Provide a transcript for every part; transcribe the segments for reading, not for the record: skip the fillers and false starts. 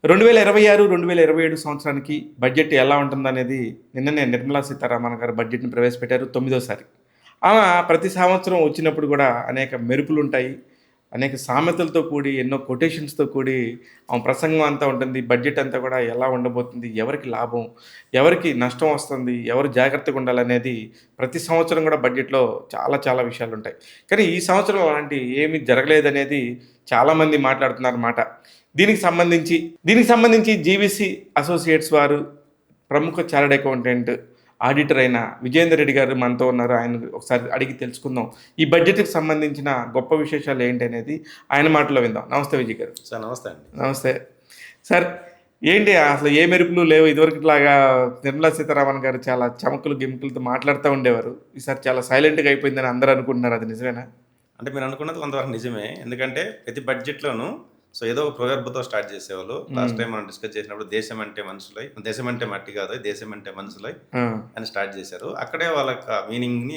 2026, 2027 సంవత్సరానికి బడ్జెట్ ఎలా ఉంటుందనేది నిన్ననే నిర్మలా సీతారామన్ గారు బడ్జెట్‌ని ప్రవేశపెట్టారు తొమ్మిదోసారి. ఆమె ప్రతి సంవత్సరం వచ్చినప్పుడు గూడా అనేక మెరుపులుంటాయి. అనేక సామెతలతో కూడి, ఎన్నో కొటేషన్స్‌తో కూడి ఆమె ప్రసంగం అంతా ఉంటుంది. బడ్జెట్ అంతా కూడా ఎలా ఉండబోతుంది? ఎవరికి లాభం? ఎవరికి నష్టం వస్తుంది? ఎవరు జాగ్రత్తగా ఉండాలనేది ప్రతి సంవత్సరం కూడా బడ్జెట్‌లో చాలా చాలా విషయాలుంటాయి. కానీ ఈ సంవత్సరం అలాంటి ఏమీ జరగలేదనేది చాలామంది మాట్లాడుతున్నారన్నమాట. దీనికి సంబంధించి జీవీసీ అసోసియేట్స్ వారు ప్రముఖ చార్టర్డ్ అకౌంటెంట్, ఆడిటర్ అయిన విజయేందర్ రెడ్డి గారు మనతో ఉన్నారు. ఆయన ఒకసారి అడిగి తెలుసుకుందాం. ఈ బడ్జెట్‌కి సంబంధించిన గొప్ప విశేషాలు ఏంటనేది ఆయన మాటల్లో విందాం. నమస్తే విజయ్ గారు. సార్ నమస్తే అండి. నమస్తే. సార్ ఏంటి అసలు ఏ మెరుపులు లేవు. ఇదివరకులాగా నిర్మలా సీతారామన్ గారు చాలా చమకులు, గిమ్కులతో మాట్లాడుతూ ఉండేవారు. ఈసారి చాలా సైలెంట్‌గా అయిపోయిందని అందరూ అనుకుంటున్నారు. అది నిజమేనా? అంటే మీరు అనుకున్నది కొంతవరకు నిజమే. ఎందుకంటే ప్రతి బడ్జెట్‌లోనూ ఏదో ఒక ప్రొవర్బ్‌తో స్టార్ట్ చేసేవాళ్ళు. లాస్ట్ టైం మనం డిస్కస్ చేసినప్పుడు దేశం అంటే మనుషులై, దేశం అంటే మట్టి కాదు, దేశం అంటే మనుషులై అని స్టార్ట్ చేశారు. అక్కడే వాళ్ళ మీనింగ్‌ని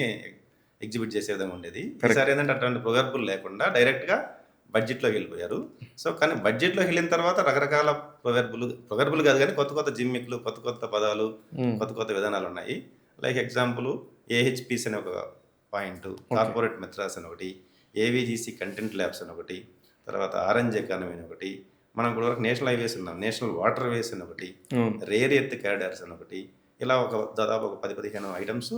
ఎగ్జిబిట్ చేసే విధంగా ఉండేది. ఈసారి ఏంటంటే అటువంటి ప్రొవర్బులు లేకుండా డైరెక్ట్‌గా బడ్జెట్‌లోకి వెళ్ళిపోయారు. కానీ బడ్జెట్‌లోకి వెళ్ళిన తర్వాత రకరకాల ప్రొవర్బులు కాదు కానీ కొత్త కొత్త జిమ్మిక్లు, కొత్త కొత్త పదాలు, కొత్త కొత్త విధానాలు ఉన్నాయి. లైక్ ఎగ్జాంపుల్ ఏహెచ్పిస్ అనే ఒక పాయింట్, కార్పొరేట్ మెథడ్స్ అని ఒకటి, ఏవిజిసి కంటెంట్ ల్యాబ్స్ అని ఒకటి, తర్వాత ఆరెంజ్ ఎకానమీ అని ఒకటి, మనం ఇప్పుడు వరకు నేషనల్ హైవేస్ ఉన్నాం, నేషనల్ వాటర్ వేస్ అని ఒకటి, రేర్ ఎర్త్ క్యారిడార్స్ అని ఒకటి, ఇలా దాదాపు ఒక 10-15 ఐటమ్స్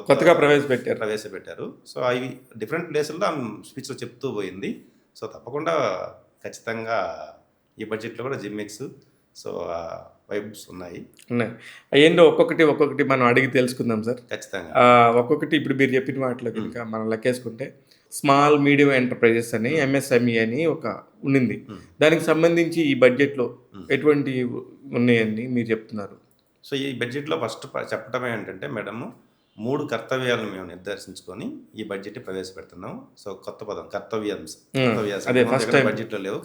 కొత్తగా ప్రవేశపెట్టారు. సో అవి డిఫరెంట్ ప్లేసుల్లో స్పీచ్లో చెప్తూ పోయింది. సో తప్పకుండా ఖచ్చితంగా ఈ బడ్జెట్లో కూడా జిమ్మిక్స్ వైబ్స్ ఉన్నాయి. ఏంటో ఒక్కొక్కటి మనం అడిగి తెలుసుకుందాం సార్. ఖచ్చితంగా ఒక్కొక్కటి ఇప్పుడు మీరు చెప్పిన వాటిలో కనుక మనం లెక్కేసుకుంటే స్మాల్ మీడియం ఎంటర్ప్రైజెస్ అని, ఎంఎస్ఎంఈ అని ఒక ఉండింది. దానికి సంబంధించి ఈ బడ్జెట్లో ఎటువంటి ఉన్నాయని మీరు చెప్తున్నారు? సో ఈ బడ్జెట్లో ఫస్ట్ చెప్పడం ఏంటంటే మేడము 3 కర్తవ్యాలను మేము నిర్దేశించుకొని ఈ బడ్జెట్ ప్రవేశపెడుతున్నాం. సో కొత్త పదం కర్తవ్యాలు బడ్జెట్లో లేవు.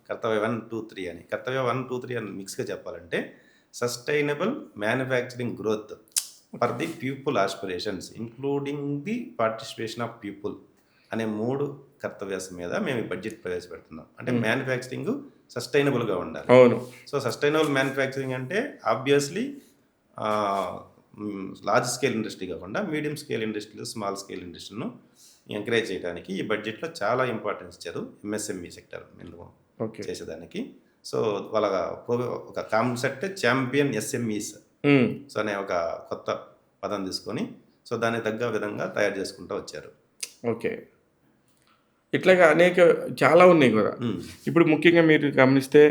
కర్తవ్య 1, 2, 3 అని. కర్తవ్య 1, 2, 3 అని మిక్స్గా చెప్పాలంటే sustainable manufacturing growth for the people aspirations including the participation of people అనే 3 కర్తవ్యాల మీద మేము ఈ బడ్జెట్ ప్రవేశపెడుతున్నాం. అంటే మ్యానుఫ్యాక్చరింగ్ సస్టైనబుల్గా ఉండాలి. అవును. సో సస్టైనబుల్ మ్యానుఫ్యాక్చరింగ్ అంటే ఆబ్వియస్లీ లార్జ్ స్కేల్ ఇండస్ట్రీ కాకుండా మీడియం స్కేల్ ఇండస్ట్రీలు, స్మాల్ స్కేల్ ఇండస్ట్రీలను ఎంకరేజ్ చేయడానికి ఈ బడ్జెట్లో చాలా ఇంపార్టెన్స్ ఇచ్చారు ఎంఎస్ఎంఈ సెక్టర్ చేసేదానికి. సో వాళ్ళ ఒక కాన్సెప్ట్ ఛాంపియన్ ఎస్ఎంఈస్ సో అనే ఒక కొత్త పదం తీసుకొని సో దానికి తగ్గ విధంగా తయారు చేసుకుంటూ వచ్చారు. ఓకే. ఇట్లాగా అనేక చాలా ఉన్నాయి కూడా. ఇప్పుడు ముఖ్యంగా మీరు గమనిస్తే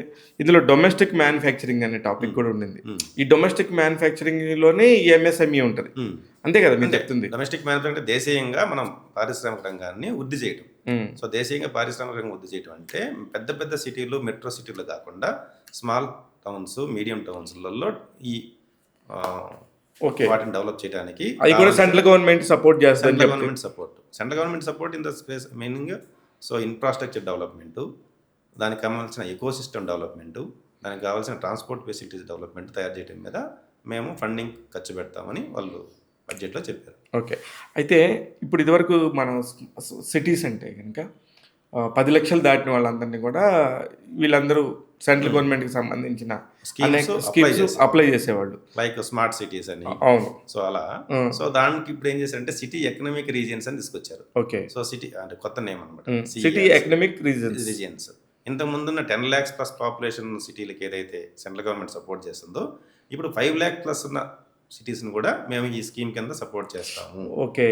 ఇందులో డొమెస్టిక్ మ్యానుఫ్యాక్చరింగ్ అనే టాపిక్ కూడా ఉండింది. ఈ డొమెస్టిక్ మ్యానుఫ్యాక్చరింగ్లోనే ఈ ఎంఎస్ఎంఈ ఉంటుంది, అంతే కదా మీరు చెప్తుంది? డొమెస్టిక్ మ్యానుఫ్యాక్చరింగ్ అంటే దేశీయంగా మనం పారిశ్రామిక రంగాన్ని వృద్ధి చేయడం. సో దేశీయంగా పారిశ్రామిక రంగం వృద్ధి చేయడం అంటే పెద్ద పెద్ద సిటీలు, మెట్రో సిటీలు కాకుండా స్మాల్ టౌన్స్, మీడియం టౌన్స్లలో ఈ వాటిని డెవలప్ చేయడానికి అది కూడా సెంట్రల్ గవర్నమెంట్ సపోర్ట్ చేస్తుంది. Central government support in the space meaning so infrastructure development, దానికి కావాల్సిన ఎకోసిస్టమ్ డెవలప్మెంటు, దానికి కావాల్సిన ట్రాన్స్పోర్ట్ ఫెసిలిటీస్ డెవలప్మెంట్ తయారు చేయడం మీద మేము ఫండింగ్ ఖర్చు పెడతామని వాళ్ళు బడ్జెట్లో చెప్పారు. ఓకే. అయితే ఇప్పుడు ఇదివరకు మన సిటీస్ అంటే కనుక 10 లక్షలు దాటిన వాళ్ళందరినీ కూడా వీళ్ళందరూ సెంట్రల్ గవర్నమెంట్కి సంబంధించిన స్కీమ్స్ అప్లై చేసేవాళ్ళు, లైక్ స్మార్ట్ సిటీస్ అని. అవును. సో అలా సో దానికి ఇప్పుడు ఏం చేశారంటే సిటీ ఎకనామిక్ రీజియన్స్ అని తీసుకొచ్చారు. ఓకే. సో సిటీ అంటే కొత్త నేమ్ అనమాట, సిటీ ఎకనామిక్ రీజియన్స్. ఇంత ముందున్న 10 lakhs ప్లస్ పాపులేషన్ సిటీలకి ఏదైతే సెంట్రల్ గవర్నమెంట్ సపోర్ట్ చేస్తుందో ఇప్పుడు 5 lakh ప్లస్ ఉన్న సిటీస్ని కూడా మేము ఈ స్కీమ్ కింద సపోర్ట్ చేస్తాము. ఓకే.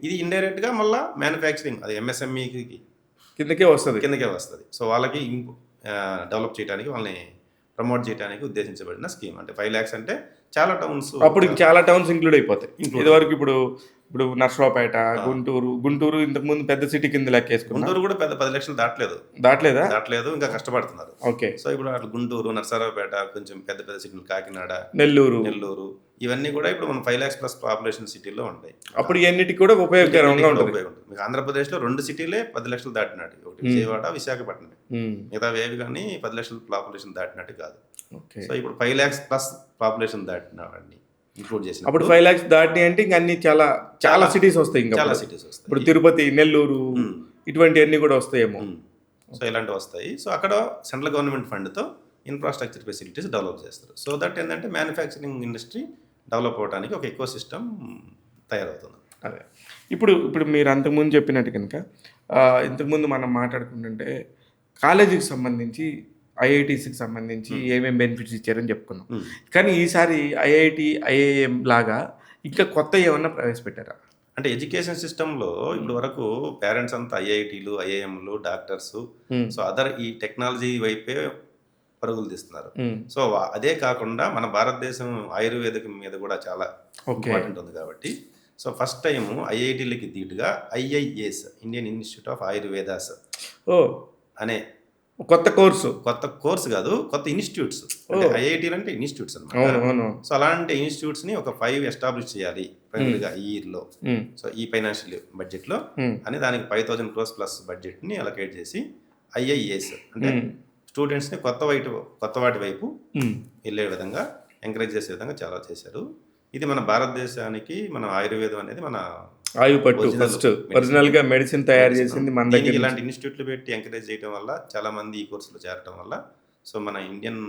ఇది ఇండైరెక్ట్ గా మళ్ళీ మ్యానుఫ్యాక్చరింగ్ అది ఎంఎస్ఎంఈకి కిందకే వస్తుంది. సో వాళ్ళకి డెవలప్ చేయడానికి, వాళ్ళని ప్రమోట్ చేయడానికి ఉద్దేశించబడిన స్కీమ్. అంటే 5 lakhs అంటే చాలా టౌన్స్, అప్పుడు చాలా టౌన్స్ ఇంక్లూడ్ అయిపోతాయి. ఇదివరకు ఇప్పుడు నర్సరావుపేట, గుంటూరు ఇంతకుముందు పెద్ద సిటీ కింద లెక్కేసుకున్నాం. గుంటూరు కూడా పెద్ద 10 లక్షలు దాటలేదు, ఇంకా కష్టపడుతున్నారు. ఓకే. సో ఇప్పుడు అట్లా గుంటూరు, నర్సరావుపేట, కొంచెం పెద్ద పెద్ద సిటీలు, కాకినాడ, నెల్లూరు ఇవన్నీ కూడా ఇప్పుడు మనం 5 lakhs ప్లస్ పాపులేషన్ సిటీలో ఉంటాయి. అప్పుడు ఇవన్నిటికి కూడా ఉపయోగకరంగా ఉంటుంది. మీకు ఆంధ్రప్రదేశ్లో 2 సిటీలే 10 లక్షలు దాటినాడు, ఒకటి విజయవాడ, విశాఖపట్నం. మిగతా వేవి కానీ 10 లక్షల పాపులేషన్ దాటినట్టు కాదు. సో ఇప్పుడు 5 lakhs ప్లస్ పాపులేషన్ దాటినాడండి ఇంక్లూడ్ చేసి. అప్పుడు 5 lakhs దాటి అంటే ఇంకా అన్ని చాలా సిటీస్ వస్తాయి. ఇంకా చాలా సిటీస్ వస్తాయి. ఇప్పుడు తిరుపతి, నెల్లూరు ఇటువంటి అన్ని కూడా వస్తాయేమో. సో ఇలాంటివి వస్తాయి. సో అక్కడ సెంట్రల్ గవర్నమెంట్ ఫండ్తో ఇన్ఫ్రాస్ట్రక్చర్ ఫెసిలిటీస్ డెవలప్ చేస్తారు. సో దట్ ఏంటంటే మ్యానుఫ్యాక్చరింగ్ ఇండస్ట్రీ డెవలప్ అవ్వడానికి ఒక ఎకో సిస్టమ్ తయారవుతుంది. అదే ఇప్పుడు ఇప్పుడు మీరు అంతకుముందు చెప్పినట్టు కనుక ఇంతకుముందు మనం మాట్లాడుకుంటుంటే కాలేజీకి సంబంధించి ఐఐటీస్కి సంబంధించి ఏమేమి బెనిఫిట్స్ ఇచ్చారని చెప్పుకున్నాం. కానీ ఈసారి ఐఐటి ఐఐఎం లాగా ఇంకా కొత్త ఏమన్నా ప్రవేశపెట్టారా? అంటే ఎడ్యుకేషన్ సిస్టంలో ఇప్పుడు వరకు పేరెంట్స్ అంతా ఐఐటీలు, ఐఐఎంలు, డాక్టర్స్, సో అదర్ ఈ టెక్నాలజీ వైపే పరుగులు తీస్తున్నారు. సో అదే కాకుండా మన భారతదేశం ఆయుర్వేదికం మీద కూడా చాలా ఇంపార్టెంట్ ఉంది కాబట్టి సో ఫస్ట్ టైం ఐఐటీలకి ధీటుగా ఐఐఏఎస్, ఇండియన్ ఇన్స్టిట్యూట్ ఆఫ్ ఆయుర్వేదాస్ అనే కొత్త కోర్సు కాదు, కొత్త ఇన్స్టిట్యూట్స్. అంటే ఐఐటీలు అంటే ఇన్స్టిట్యూట్స్ అన్నమాట. సో అలాంటి ఇన్స్టిట్యూట్స్ ని ఒక 5 ఎస్టాబ్లిష్ చేయాలి ప్రైమరీగా ఈ ఇయర్ లో. సో ఈ ఫైనాన్షియల్ బడ్జెట్ లో అని దానికి 5,000 crores ప్లస్ బడ్జెట్ ని అలొకేట్ చేసి ఐఐఏఎస్ అంటే స్టూడెంట్స్ ని కొత్త వాటి వైపు వెళ్ళే విధంగా ఎంకరేజ్ చేసే విధంగా చాలా చేశారు. ఇది మన భారతదేశానికి మన ఆయుర్వేదం అనేది మన ఆయుపట్టు ఫస్ట్ ఒరిజినల్ గా మెడిసిన్ తయారు చేసింది మన దగ్గర. ఇలాంటి ఇన్స్టిట్యూట్లు పెట్టి ఎంకరేజ్ చేయడం వల్ల చాలా మంది ఈ కోర్సులో చేరడం వల్ల సో మన ఇండియన్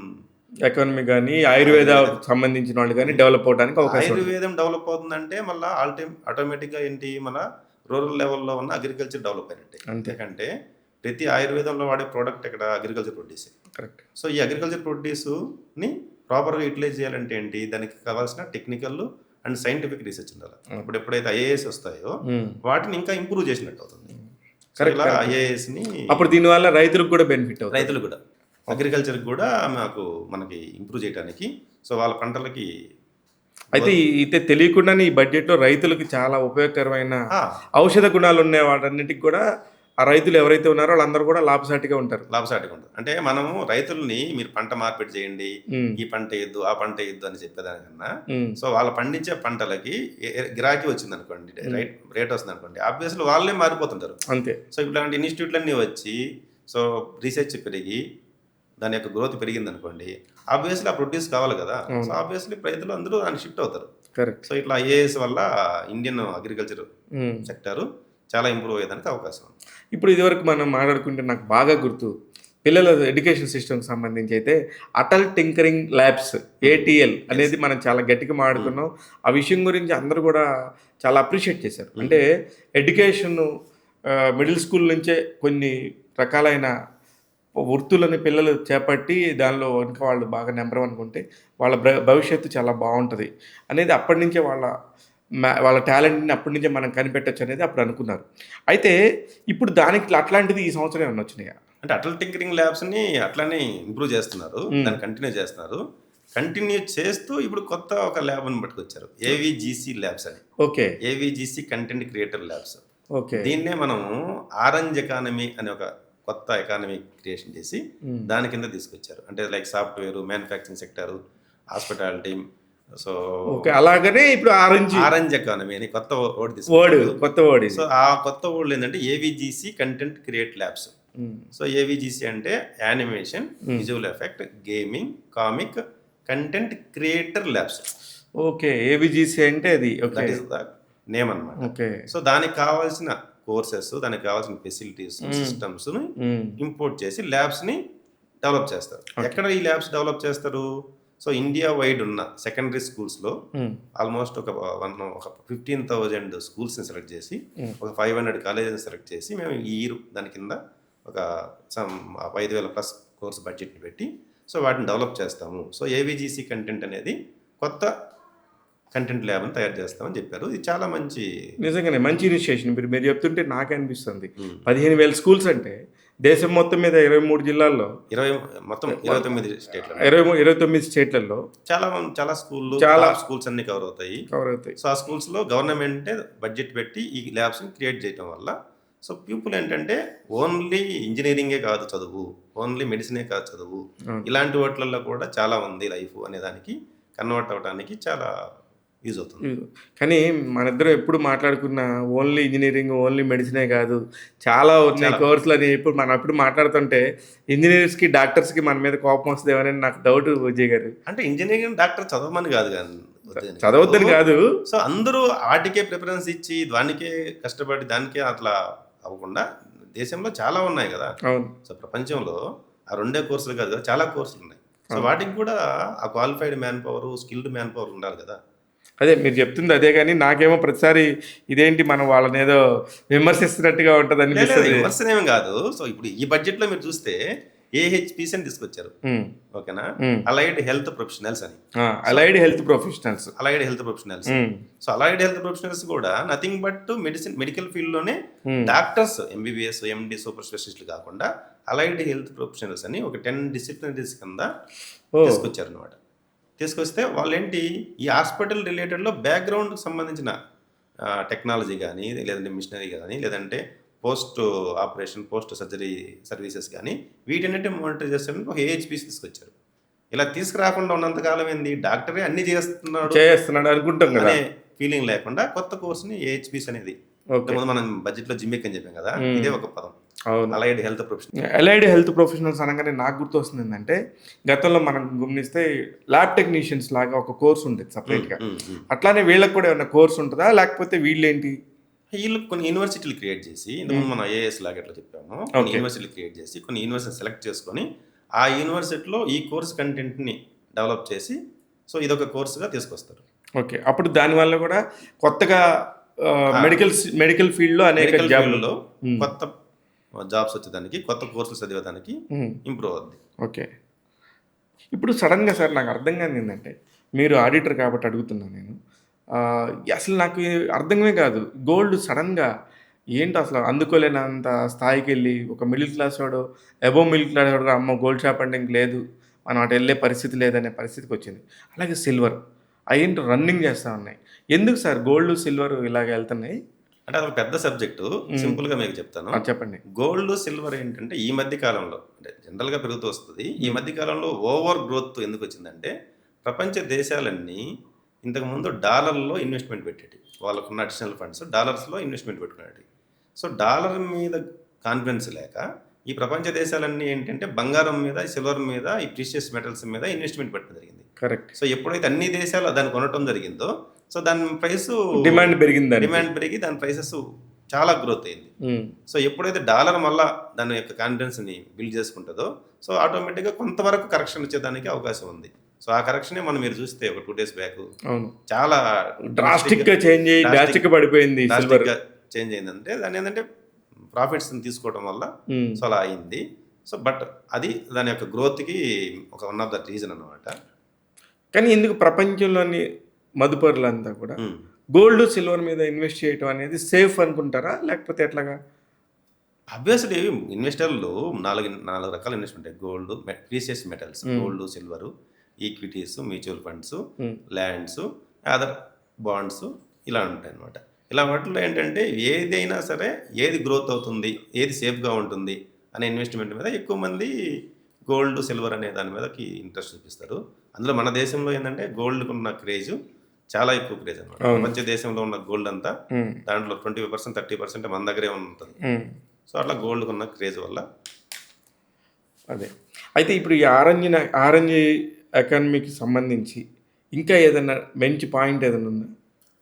ఎకానమీ కానీ ఆయుర్వేద సంబంధించిన వాళ్ళు కానీ డెవలప్ అవడానికి అవకాశం. ఆయుర్వేదం డెవలప్ అవుతుందంటే మళ్ళీ ఆటోమేటిక్గా ఏంటి మన రూరల్ లెవెల్లో ఉన్న అగ్రికల్చర్ డెవలప్ అయినట్టే. ఎందుకంటే ప్రతి ఆయుర్వేదంలో వాడే ప్రోడక్ట్ ఇక్కడ అగ్రికల్చర్ ప్రొడ్యూస్. కరెక్ట్. సో ఈ అగ్రికల్చర్ ప్రొడ్యూస్ని ప్రాపర్గా యూటిలైజ్ చేయాలంటే ఏంటి, దానికి కావాల్సిన టెక్నికల్ అండ్ సైంటిఫిక్ రీసెర్చ్ ఉండాలి. అప్పుడు ఎప్పుడైతే ఐఏఎస్ వస్తాయో వాటిని ఇంకా ఇంప్రూవ్ చేసినట్టు అవుతుంది. ఇలా ఐఏఎస్ని అప్పుడు దీనివల్ల రైతులకు కూడా బెనిఫిట్ అవుతుంది. రైతులు కూడా అగ్రికల్చర్కి కూడా మనకి ఇంప్రూవ్ చేయడానికి సో వాళ్ళ పంటలకి అయితే తెలియకుండానే ఈ బడ్జెట్లో రైతులకు చాలా ఉపయోగకరమైన ఔషధ గుణాలు ఉన్న వాటన్నిటికి కూడా ఆ రైతులు ఎవరైతే ఉన్నారో వాళ్ళందరూ కూడా లాభసాటిగా ఉంటారు. అంటే మనము రైతుల్ని మీరు పంట మార్పిడి చేయండి, ఈ పంట వేయద్దు ఆ పంట వేయద్దు అని చెప్పేదానికన్నా సో వాళ్ళు పండించే పంటలకి గిరాకీ వచ్చింది అనుకోండి, రేట్ వస్తుంది అనుకోండి, ఆబ్వియస్లీ వాళ్ళే మారిపోతుంటారు. అంతే. సో ఇట్లాంటి ఇన్స్టిట్యూట్లన్నీ వచ్చి సో రీసెర్చ్ పెరిగి దాని యొక్క గ్రోత్ పెరిగింది అనుకోండి, ఆబ్వియస్లీ ఆ ప్రొడ్యూస్ కావాలి కదా. సో ఆబ్వియస్లీ రైతులు అందరూ దానికి షిఫ్ట్ అవుతారు. కరెక్ట్. సో ఇట్లా ఐఏఎస్ వల్ల ఇండియన్ అగ్రికల్చర్ సెక్టారు చాలా ఇంప్రూవ్ అయ్యేదానికి అవకాశం ఉంది. ఇప్పుడు ఇదివరకు మనం మాట్లాడుకుంటే నాకు బాగా గుర్తు పిల్లల ఎడ్యుకేషన్ సిస్టమ్కి సంబంధించి అయితే అటల్ టింకరింగ్ ల్యాబ్స్ ATL అనేది మనం చాలా గట్టిగా మాట్లాడుకున్నాం. ఆ విషయం గురించి అందరూ కూడా చాలా అప్రిషియేట్ చేశారు. అంటే ఎడ్యుకేషన్ మిడిల్ స్కూల్ నుంచే కొన్ని రకాలైన వృత్తులని పిల్లలు చేపట్టి దానిలో ఇంకా వాళ్ళు బాగా నెంబర్ అనుకుంటే వాళ్ళ భవిష్యత్తు చాలా బాగుంటుంది అనేది అప్పటి నుంచే వాళ్ళ టాలెంట్ని అప్పటి నుంచే మనం కనిపెట్టచ్చు అనేది అప్పుడు అనుకున్నారు. అయితే ఇప్పుడు దానికి అట్లాంటిది ఈ సంవత్సరం ఏమన్నా వచ్చినాయా? అంటే అటల్ టింకరింగ్ ల్యాబ్స్ని అట్లానే ఇంప్రూవ్ చేస్తున్నారు, దాన్ని కంటిన్యూ చేస్తున్నారు. కంటిన్యూ చేస్తూ ఇప్పుడు కొత్త ఒక ల్యాబ్ని పట్టుకొచ్చారు, AVGC ల్యాబ్స్ అని. Okay. AVGC content creator labs. Okay. దీన్నే మనము ఆరెంజ్ ఎకానమీ అనే ఒక కొత్త ఎకానమీ క్రియేషన్ చేసి దాని కింద తీసుకొచ్చారు. అంటే like software, manufacturing sector, hospitality. So అలాగనే ఇప్పుడు ఆరెంజ్ ఎకానమీ అని కొత్త వర్డ్ సో ఆ కొత్త వర్డ్ ఏంటంటే AVGC content create labs. So AVGC అంటే animation, visual effect, gaming, comic, content creator labs. Okay. AVGC అంటే అది దట్ ఈస్ ద నేమ్ అన్నమాట. ఓకే. సో దానికి కావాల్సిన కోర్సెస్, దానికి కావాల్సిన ఫెసిలిటీస్, సిస్టమ్స్ ఇంపోర్ట్ చేసి ల్యాబ్స్ ని డెవలప్ చేస్తారు. ఎక్కడ ఈ ల్యాబ్స్ డెవలప్ చేస్తారు? సో ఇండియా వైడ్ ఉన్న సెకండరీ స్కూల్స్లో ఆల్మోస్ట్ ఒక 15,000 స్కూల్స్ని సెలెక్ట్ చేసి ఒక 500 కాలేజెస్ని సెలెక్ట్ చేసి మేము ఈ ఇయర్ దాని కింద ఒక 5,000 ప్లస్ కోర్స్ బడ్జెట్ని పెట్టి సో వాటిని డెవలప్ చేస్తాము. సో AVGC కంటెంట్ అనేది కొత్త కంటెంట్ ల్యాబ్ని తయారు చేస్తామని చెప్పారు. ఇది చాలా నిజంగానే మంచి ఇనిషియేషన్. మీరు చెప్తుంటే నాకే అనిపిస్తుంది 15,000 స్కూల్స్ అంటే దేశం మొత్తం మీద 23 జిల్లాల్లో 29 స్టేట్లలో 29 స్టేట్లలో చాలా స్కూల్స్ అన్ని కవర్ అవుతాయి. సో ఆ స్కూల్స్లో గవర్నమెంటే బడ్జెట్ పెట్టి ఈ ల్యాబ్స్ని క్రియేట్ చేయడం వల్ల సో పీపుల్ ఏంటంటే ఓన్లీ ఇంజనీరింగే కాదు చదువు, ఓన్లీ మెడిసినే కాదు చదువు, ఇలాంటి వాటిల్లో కూడా చాలా ఉంది లైఫ్ అనే దానికి కన్వర్ట్ అవ్వడానికి చాలా యూజ్ అవుతుంది. కానీ మన ఇద్దరం ఎప్పుడు మాట్లాడుకున్న ఓన్లీ ఇంజనీరింగ్, ఓన్లీ మెడిసినే కాదు, చాలా ఉన్నాయి కోర్సులు అని మనం ఎప్పుడు మాట్లాడుతుంటే ఇంజనీర్స్కి, డాక్టర్స్కి మన మీద కోపం వస్తుందేమని నాకు డౌట్ విజయ్ గారు. అంటే ఇంజనీరింగ్ డాక్టర్ చదవమని కాదు, చదవద్దని కాదు. సో అందరూ వాటికే ప్రిఫరెన్స్ ఇచ్చి దానికే కష్టపడి దానికే అట్లా అవ్వకుండా దేశంలో చాలా ఉన్నాయి కదా. అవును. సో ప్రపంచంలో ఆ 2 కోర్సులు కాదు కదా, చాలా కోర్సులు ఉన్నాయి. సో వాటికి కూడా ఆ qualified man power, skilled man power ఉండాలి కదా. అదే మీరు చెప్తుంది అదే, కానీ నాకేమో ప్రతిసారి ఇదేంటి మనం వాళ్ళని ఏదో విమర్శిస్తున్నట్టుగా ఉంటుంది లేదు అనిపిస్తుంది. విమర్శనేం కాదు. సో ఇప్పుడు ఈ బడ్జెట్లో మీరు చూస్తే ఏహెచ్పిసి అని తీసుకొచ్చారు. ఓకేనా, అలైడ్ హెల్త్ ప్రొఫెషనల్స్ అని. Allied health professionals. Allied health professionals. So allied health professionals కూడా నథింగ్ బట్ మెడికల్ ఫీల్డ్ లోనే డాక్టర్స్, ఎంబీబీఎస్, ఎండి, సూపర్ స్పెషలిస్టులు కాకుండా అలైడ్ హెల్త్ ప్రొఫెషనల్స్ అని ఒక 10 డిసిప్లినరీస్ కింద తీసుకొచ్చారు అనమాట. తీసుకొస్తే వాళ్ళు ఏంటి, ఈ హాస్పిటల్ రిలేటెడ్లో బ్యాక్గ్రౌండ్కి సంబంధించిన టెక్నాలజీ కానీ, లేదంటే మిషనరీ కానీ, లేదంటే post operation, post surgery services కానీ, వీటన్నిటి మానిటర్ చేస్తానికి ఒక ఏహెచ్పిసి తీసుకొచ్చారు. ఇలా తీసుకురాకుండా ఉన్నంతకాలం ఏంది, డాక్టరే అన్ని చేస్తున్నాడు అనుకుంటాం కదా అనే ఫీలింగ్ లేకుండా కొత్త కోర్సుని ఏహెచ్పిసి అనేది, మనం బడ్జెట్లో జిమ్మెక్ అని చెప్పాం కదా, ఇదే ఒక పదం. Allied health professional. Allied health professionals అనగానే నాకు గుర్తొస్తుంది ఏంటంటే, గతంలో మనం గమనిస్తే ల్యాబ్ టెక్నీషియన్స్ లాగా ఒక కోర్స్ ఉంటుంది సపరేట్గా. అట్లానే వీళ్ళకి కూడా ఏమైనా కోర్స్ ఉంటుందా, లేకపోతే వీళ్ళేంటి, వీళ్ళు కొన్ని యూనివర్సిటీలు క్రియేట్ చేసి, ఇంతకుముందు మనం ఐఏఎస్ లాగా ఎట్లా చెప్పాము, కొన్ని యూనివర్సిటీలు క్రియేట్ చేసి కొన్ని యూనివర్సిటీ సెలెక్ట్ చేసుకొని ఆ యూనివర్సిటీలో ఈ కోర్స్ కంటెంట్ని డెవలప్ చేసి, సో ఇదొక కోర్సుగా తీసుకొస్తారు. ఓకే, అప్పుడు దానివల్ల కూడా కొత్తగా మెడికల్ ఫీల్డ్లో అనేక జాబ్లలో కొత్త జాబ్స్ వచ్చేదానికి, కొత్త కోర్సులు చదివేదానికి ఇంప్రూవ్ అవుద్ది. ఓకే, ఇప్పుడు సడన్గా సార్ నాకు అర్థం కాదు ఏంటంటే, మీరు ఆడిటర్ కాబట్టి అడుగుతున్నాను నేను, అసలు నాకు అర్థమే కాదు, గోల్డ్ సడన్గా ఏంటి అసలు అందుకోలేనంత స్థాయికి వెళ్ళి, ఒక మిడిల్ క్లాస్ వాడు, అబోవ్ మిడిల్ క్లాస్ వాడు, అమ్మ గోల్డ్ షాప్ అంటే ఇంక లేదు, మనం అటు వెళ్ళే పరిస్థితి లేదనే పరిస్థితికి వచ్చింది. అలాగే సిల్వర్ అయ్యింటి రన్నింగ్ చేస్తూ ఉన్నాయి. ఎందుకు సార్ గోల్డ్ సిల్వర్ ఇలాగ వెళ్తున్నాయి అంటే అది ఒక పెద్ద సబ్జెక్టు. సింపుల్గా మీకు చెప్తాను, చెప్పండి. గోల్డ్ సిల్వర్ ఏంటంటే ఈ మధ్య కాలంలో, అంటే జనరల్గా పెరుగుతూ వస్తుంది, ఈ మధ్య కాలంలో ఓవర్ గ్రోత్ ఎందుకు వచ్చిందంటే, ప్రపంచ దేశాలన్నీ ఇంతకుముందు డాలర్లో ఇన్వెస్ట్మెంట్ పెట్టేటి, వాళ్ళకున్న అడిషనల్ ఫండ్స్ డాలర్స్లో ఇన్వెస్ట్మెంట్ పెట్టుకునేటి. సో డాలర్ మీద కాన్ఫిడెన్స్ లేక ఈ ప్రపంచ దేశాలన్నీ ఏంటంటే బంగారం మీద, సిల్వర్ మీద, ఈ ప్రీషియస్ మెటల్స్ మీద ఇన్వెస్ట్మెంట్ పెట్టడం జరిగింది. కరెక్ట్. సో ఎప్పుడైతే అన్ని దేశాలు దాన్ని కొనటం జరిగిందో, సో దాని ప్రైస్ డిమాండ్ పెరిగి దాని ప్రైసెస్ చాలా గ్రోత్ అయింది. సో ఎప్పుడైతే డాలర్ మళ్ళా దాని యొక్క కాన్ఫిడెన్స్ని బిల్డ్ చేసుకుంటుందో, సో ఆటోమేటిక్గా కొంతవరకు కరెక్షన్ వచ్చేదానికి అవకాశం ఉంది. సో ఆ కరెక్షన్ మనం మీరు చూస్తే ఒక 2 days బ్యాక్ చాలా డ్రాస్టిక్గా పడిపోయింది, చేంజ్ అయిందంటే దాని ఏంటంటే ప్రాఫిట్స్ తీసుకోవడం వల్ల సో అలా అయింది. సో బట్ అది దాని యొక్క గ్రోత్కి ఒక వన్ ఆఫ్ ద రీజన్ అన్నమాట. కానీ ఎందుకు ప్రపంచంలోని మదుపరులంతా కూడా గోల్డ్ సిల్వర్ మీద ఇన్వెస్ట్ చేయడం అనేది సేఫ్ అనుకుంటారా, లేకపోతే ఎట్లాగా? అబ్వియస్లీ ఇన్వెస్టర్లు నాలుగు రకాల investment, gold, precious metals, gold, silver, equities, mutual funds, lands, other bonds, ఇలా ఉంటాయి అన్నమాట. ఇలా వాటిలో ఏంటంటే ఏదైనా సరే ఏది గ్రోత్ అవుతుంది, ఏది సేఫ్గా ఉంటుంది అనే ఇన్వెస్ట్మెంట్ మీద ఎక్కువ మంది గోల్డ్, సిల్వర్ అనే దాని మీదకి ఇంట్రెస్ట్ చూపిస్తారు. అందులో మన దేశంలో ఏంటంటే గోల్డ్కి ఉన్న క్రేజ్ చాలా ఎక్కువ క్రేజ్ అనమాట. ప్రపంచ దేశంలో ఉన్న గోల్డ్ అంతా దాంట్లో 25%, 30% మన దగ్గరే ఉంటుంది. సో అట్లా గోల్డ్కి ఉన్న క్రేజ్ వల్ల అదే. అయితే ఇప్పుడు ఈ ఆరెంజ్ ఎకానమీకి సంబంధించి ఇంకా ఏదైనా మంచి పాయింట్ ఏదైనా ఉందా?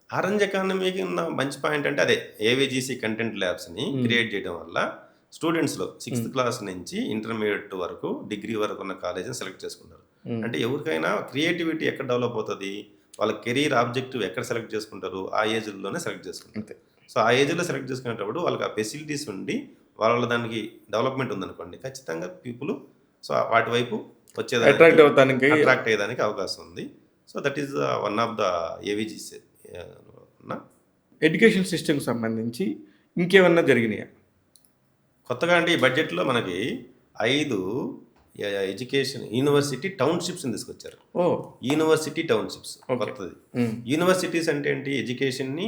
ఆరెంజ్ ఎకానమీకి ఉన్న మంచి పాయింట్ అంటే అదే ఏవిజిసి కంటెంట్ ల్యాబ్స్ని క్రియేట్ చేయడం వల్ల స్టూడెంట్స్లో 6th క్లాస్ నుంచి ఇంటర్మీడియట్ వరకు, డిగ్రీ వరకు ఉన్న కాలేజీని సెలెక్ట్ చేసుకుంటారు. అంటే ఎవరికైనా క్రియేటివిటీ ఎక్కడ డెవలప్ అవుతుంది, వాళ్ళ కెరీర్ ఆబ్జెక్టివ్ ఎక్కడ సెలెక్ట్ చేసుకుంటారు, ఆ ఏజ్లోనే సెలెక్ట్ చేసుకుంటారు. సో ఆ ఏజ్లో సెలెక్ట్ చేసుకునేటప్పుడు వాళ్ళకి ఆ ఫెసిలిటీస్ ఉండి వాళ్ళ దానికి డెవలప్మెంట్ ఉందనుకోండి, ఖచ్చితంగా పీపుల్ సో వాటి వైపు వచ్చేదానికి, అట్రాక్ట్ అయ్యేదానికి అవకాశం ఉంది. So that is one of the AVGC. Education సిస్టమ్కి సంబంధించి ఇంకేమన్నా జరిగినాయా కొత్తగా? అంటే ఈ బడ్జెట్లో మనకి 5 ఎడ్యుకేషన్ యూనివర్సిటీ టౌన్షిప్స్ని తీసుకొచ్చారు. యూనివర్సిటీ టౌన్షిప్స్ కొత్తది. యూనివర్సిటీస్ అంటే ఏంటి, ఎడ్యుకేషన్ని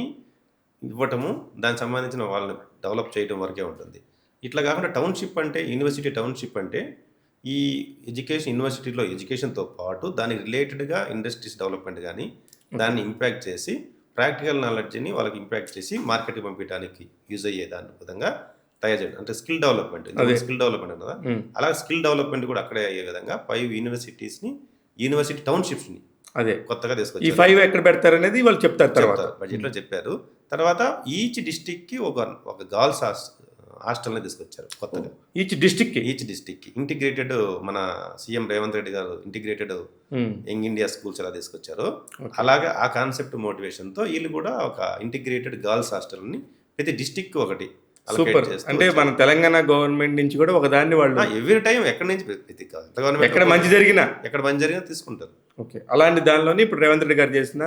ఇవ్వటము, దానికి సంబంధించిన వాళ్ళని డెవలప్ చేయడం వరకే ఉంటుంది. ఇట్లా కాకుండా టౌన్షిప్ అంటే, యూనివర్సిటీ టౌన్షిప్ అంటే ఈ యూనివర్సిటీలో ఎడ్యుకేషన్తో పాటు దానికి రిలేటెడ్గా ఇండస్ట్రీస్ డెవలప్మెంట్ కానీ దాన్ని ఇంపాక్ట్ చేసి, ప్రాక్టికల్ నాలెడ్జ్ని వాళ్ళకి ఇంపాక్ట్ చేసి మార్కెట్కి పంపించడానికి యూజ్ అయ్యే దాని విధంగా తయారు చేయడం, అంటే స్కిల్ డెవలప్మెంట్ కదా. అలా స్కిల్ డెవలప్మెంట్ కూడా అక్కడే అయ్యే విధంగా 5 యూనివర్సిటీస్ని, యూనివర్సిటీ టౌన్షిప్స్ని అదే కొత్తగా తీసుకొచ్చారు. ఈ 5 ఎక్కడ పెడతారు అనేది వాళ్ళు చెప్తారు, బడ్జెట్లో చెప్పారు. తర్వాత ఈచ్ డిస్ట్రిక్ట్కి ఒక గర్ల్స్ హాస్టల్ని తీసుకొచ్చారు కొత్తగా. ఈచ్ డిస్టిక్కి ఈచ్ డిస్టిక్కి ఇంటిగ్రేటెడ్ మన సీఎం రేవంత్ రెడ్డి గారు ఇంటిగ్రేటెడ్ యంగ్ ఇండియా స్కూల్స్ ఎలా తీసుకొచ్చారో అలాగే ఆ కాన్సెప్ట్ మోటివేషన్తో వీళ్ళు కూడా ఒక ఇంటిగ్రేటెడ్ గర్ల్స్ హాస్టల్ని ప్రతి డిస్టిక్ ఒకటి సూపర్. అంటే మన తెలంగాణ గవర్నమెంట్ నుంచి కూడా ఒకదాన్ని వాళ్ళు ఎవ్రీ టైం ఎక్కడి నుంచి ప్రతి ఎక్కడ మంచి జరిగినా ఎక్కడ మంచి జరిగినా తీసుకుంటారు. ఓకే, అలాంటి దానిలోని ఇప్పుడు రేవంత్ రెడ్డి గారు చేసిన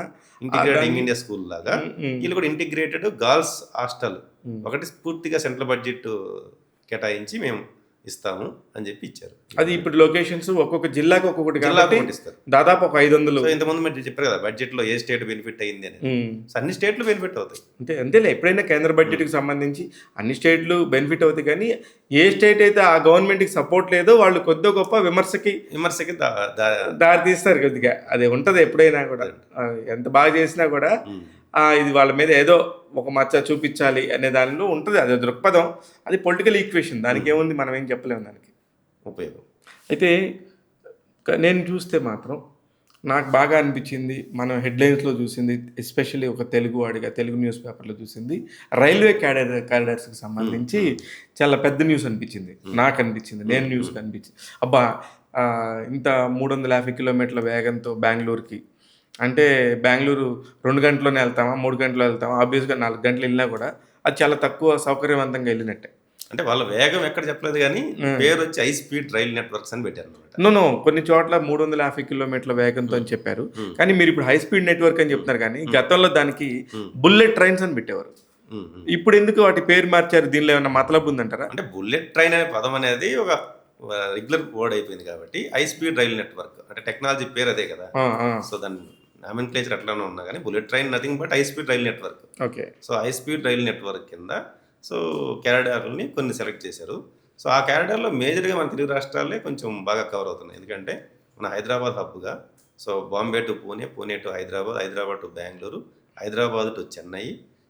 ఇంటిగ్రేటెడ్ యంగ్ ఇండియా స్కూల్ లాగా వీళ్ళు కూడా ఇంటిగ్రేటెడ్ గర్ల్స్ హాస్టల్ ఒకటి పూర్తిగా సెంట్రల్ బడ్జెట్ కేటాయించి మేము ఇస్తాము అని చెప్పి ఇచ్చారు. అది ఇప్పుడు లొకేషన్స్ ఒక్కొక్క జిల్లాకు ఒక్కొక్కటి కాబట్టి ఇస్తారు. దాదాపు ఒక 500. సో ఇంతకుముందు మీరు చెప్పారు కదా బడ్జెట్ లో ఏ స్టేట్ బెనిఫిట్ అయింది అని. సో అన్ని స్టేట్లు బెనిఫిట్ అవుతాయి. అంతేలే, ఎప్పుడైనా కేంద్ర బడ్జెట్కి సంబంధించి అన్ని స్టేట్లు బెనిఫిట్ అవుతాయి, కానీ ఏ స్టేట్ అయితే ఆ గవర్నమెంట్కి సపోర్ట్ లేదో వాళ్ళు కొద్ది గొప్ప విమర్శకి దారి తీస్తారు కొద్దిగా. అది ఉంటుంది ఎప్పుడైనా కూడా, ఎంత బాగా చేసినా కూడా ఇది వాళ్ళ మీద ఏదో ఒక మచ్చ చూపించాలి అనే దానిలో ఉంటుంది. అది దృక్పథం, అది పొలిటికల్ ఈక్వేషన్, దానికి ఏముంది, మనం ఏం చెప్పలేము దానికి ఉపయోగం. అయితే నేను చూస్తే మాత్రం నాకు బాగా అనిపించింది, మనం హెడ్లైన్స్లో చూసింది, ఎస్పెషల్లీ ఒక తెలుగు వాడిగా తెలుగు న్యూస్ పేపర్లో చూసింది, రైల్వే క్యాడర్స్కి సంబంధించి చాలా పెద్ద న్యూస్ అనిపించింది. నాకు అనిపించింది, నేను న్యూస్కి అనిపించింది, అబ్బా ఇంత 350 కిలోమీటర్ల వేగంతో బెంగళూరుకి, అంటే బెంగళూరు 2 గంటల్లోనే వెళ్తామా 3 గంటల్లో వెళ్తామా, ఆబ్వియస్గా 4 గంటలు వెళ్ళినా కూడా అది చాలా తక్కువ సౌకర్యవంతంగా వెళ్ళినట్టే. అంటే వాళ్ళ వేగం ఎక్కడ చెప్పలేదు, కానీ పేరు వచ్చి హై స్పీడ్ రైల్ నెట్వర్క్స్ అని పెట్టారు. నో కొన్ని చోట్ల 350 కిలోమీటర్ల వేగంతో అని చెప్పారు, కానీ మీరు ఇప్పుడు హై స్పీడ్ నెట్వర్క్ అని చెప్తున్నారు, కానీ గతంలో దానికి బుల్లెట్ ట్రైన్స్ అని పెట్టేవారు. ఇప్పుడు ఎందుకు వాటి పేరు మార్చారు? దీనిలో ఏమైనా మతలబు ఉందంటారా? అంటే బుల్లెట్ ట్రైన్ అనే పదం అనేది ఒక రెగ్యులర్ వర్డ్ అయిపోయింది కాబట్టి హై స్పీడ్ రైల్ నెట్వర్క్ అంటే టెక్నాలజీ పేరు అదే కదా. సో దాని నామినిక్లేచర్ అట్లానే ఉన్నా కానీ bullet train nothing but high speed rail network. Okay, so high speed rail network కింద సో క్యారిడార్లని కొన్ని సెలెక్ట్ చేశారు. సో ఆ క్యారిడార్లో మేజర్గా మన తెలుగు రాష్ట్రాలే కొంచెం బాగా కవర్ అవుతున్నాయి, ఎందుకంటే మన హైదరాబాద్ హబ్గా so Bombay to Pune, Pune to Hyderabad, Hyderabad to Bengaluru, Hyderabad to Chennai.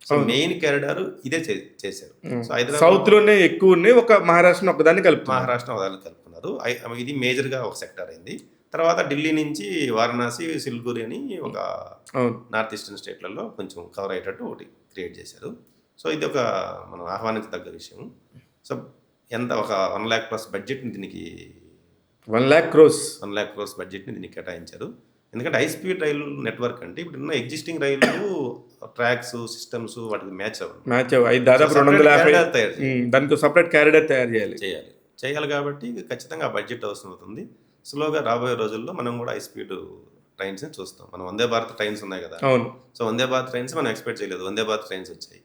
So main corridor ఇదే చేశారు. సో హైదరాబాద్ సౌత్ లోనే ఎక్కువ ఉన్నాయి, ఒక మహారాష్ట్ర ఒకదాన్ని కలుపుకున్నారు. ఇది మేజర్గా ఒక సెక్టర్ అయింది. తర్వాత ఢిల్లీ నుంచి వారణాసి, సిల్గురి అని ఒక నార్త్ ఈస్టర్న్ స్టేట్లలో కొంచెం కవర్ అయ్యేటట్టు ఒకటి క్రియేట్ చేశారు. సో ఇది ఒక మనం ఆహ్వానించదగ్గ విషయం. సో ఎంత ఒక 1 lakh ప్లస్ బడ్జెట్ని దీనికి 1 lakh crores బడ్జెట్ని దీనికి కేటాయించారు. ఎందుకంటే హై స్పీడ్ రైలు నెట్వర్క్ అంటే ఇప్పుడు ఉన్న ఎగ్జిస్టింగ్ రైలు ట్రాక్స్ సిస్టమ్స్ వాటికి మ్యాచ్ అవ్వాలి. దాదాపు 250 దానికి సపరేట్ క్యారిడార్ తయారు చేయాలి కాబట్టి ఖచ్చితంగా బడ్జెట్ అవసరం అవుతుంది. స్లోగా రాబోయే రోజుల్లో మనం కూడా హై స్పీడ్ ట్రైన్స్ చూస్తాం. మనం వందే భారత్ ట్రైన్స్ ఉన్నాయి కదా. సో వందే భారత్ ట్రైన్స్ మనం ఎక్స్పెక్ట్ చేయలేదు, వందే భారత్ ట్రైన్స్ వచ్చాయి.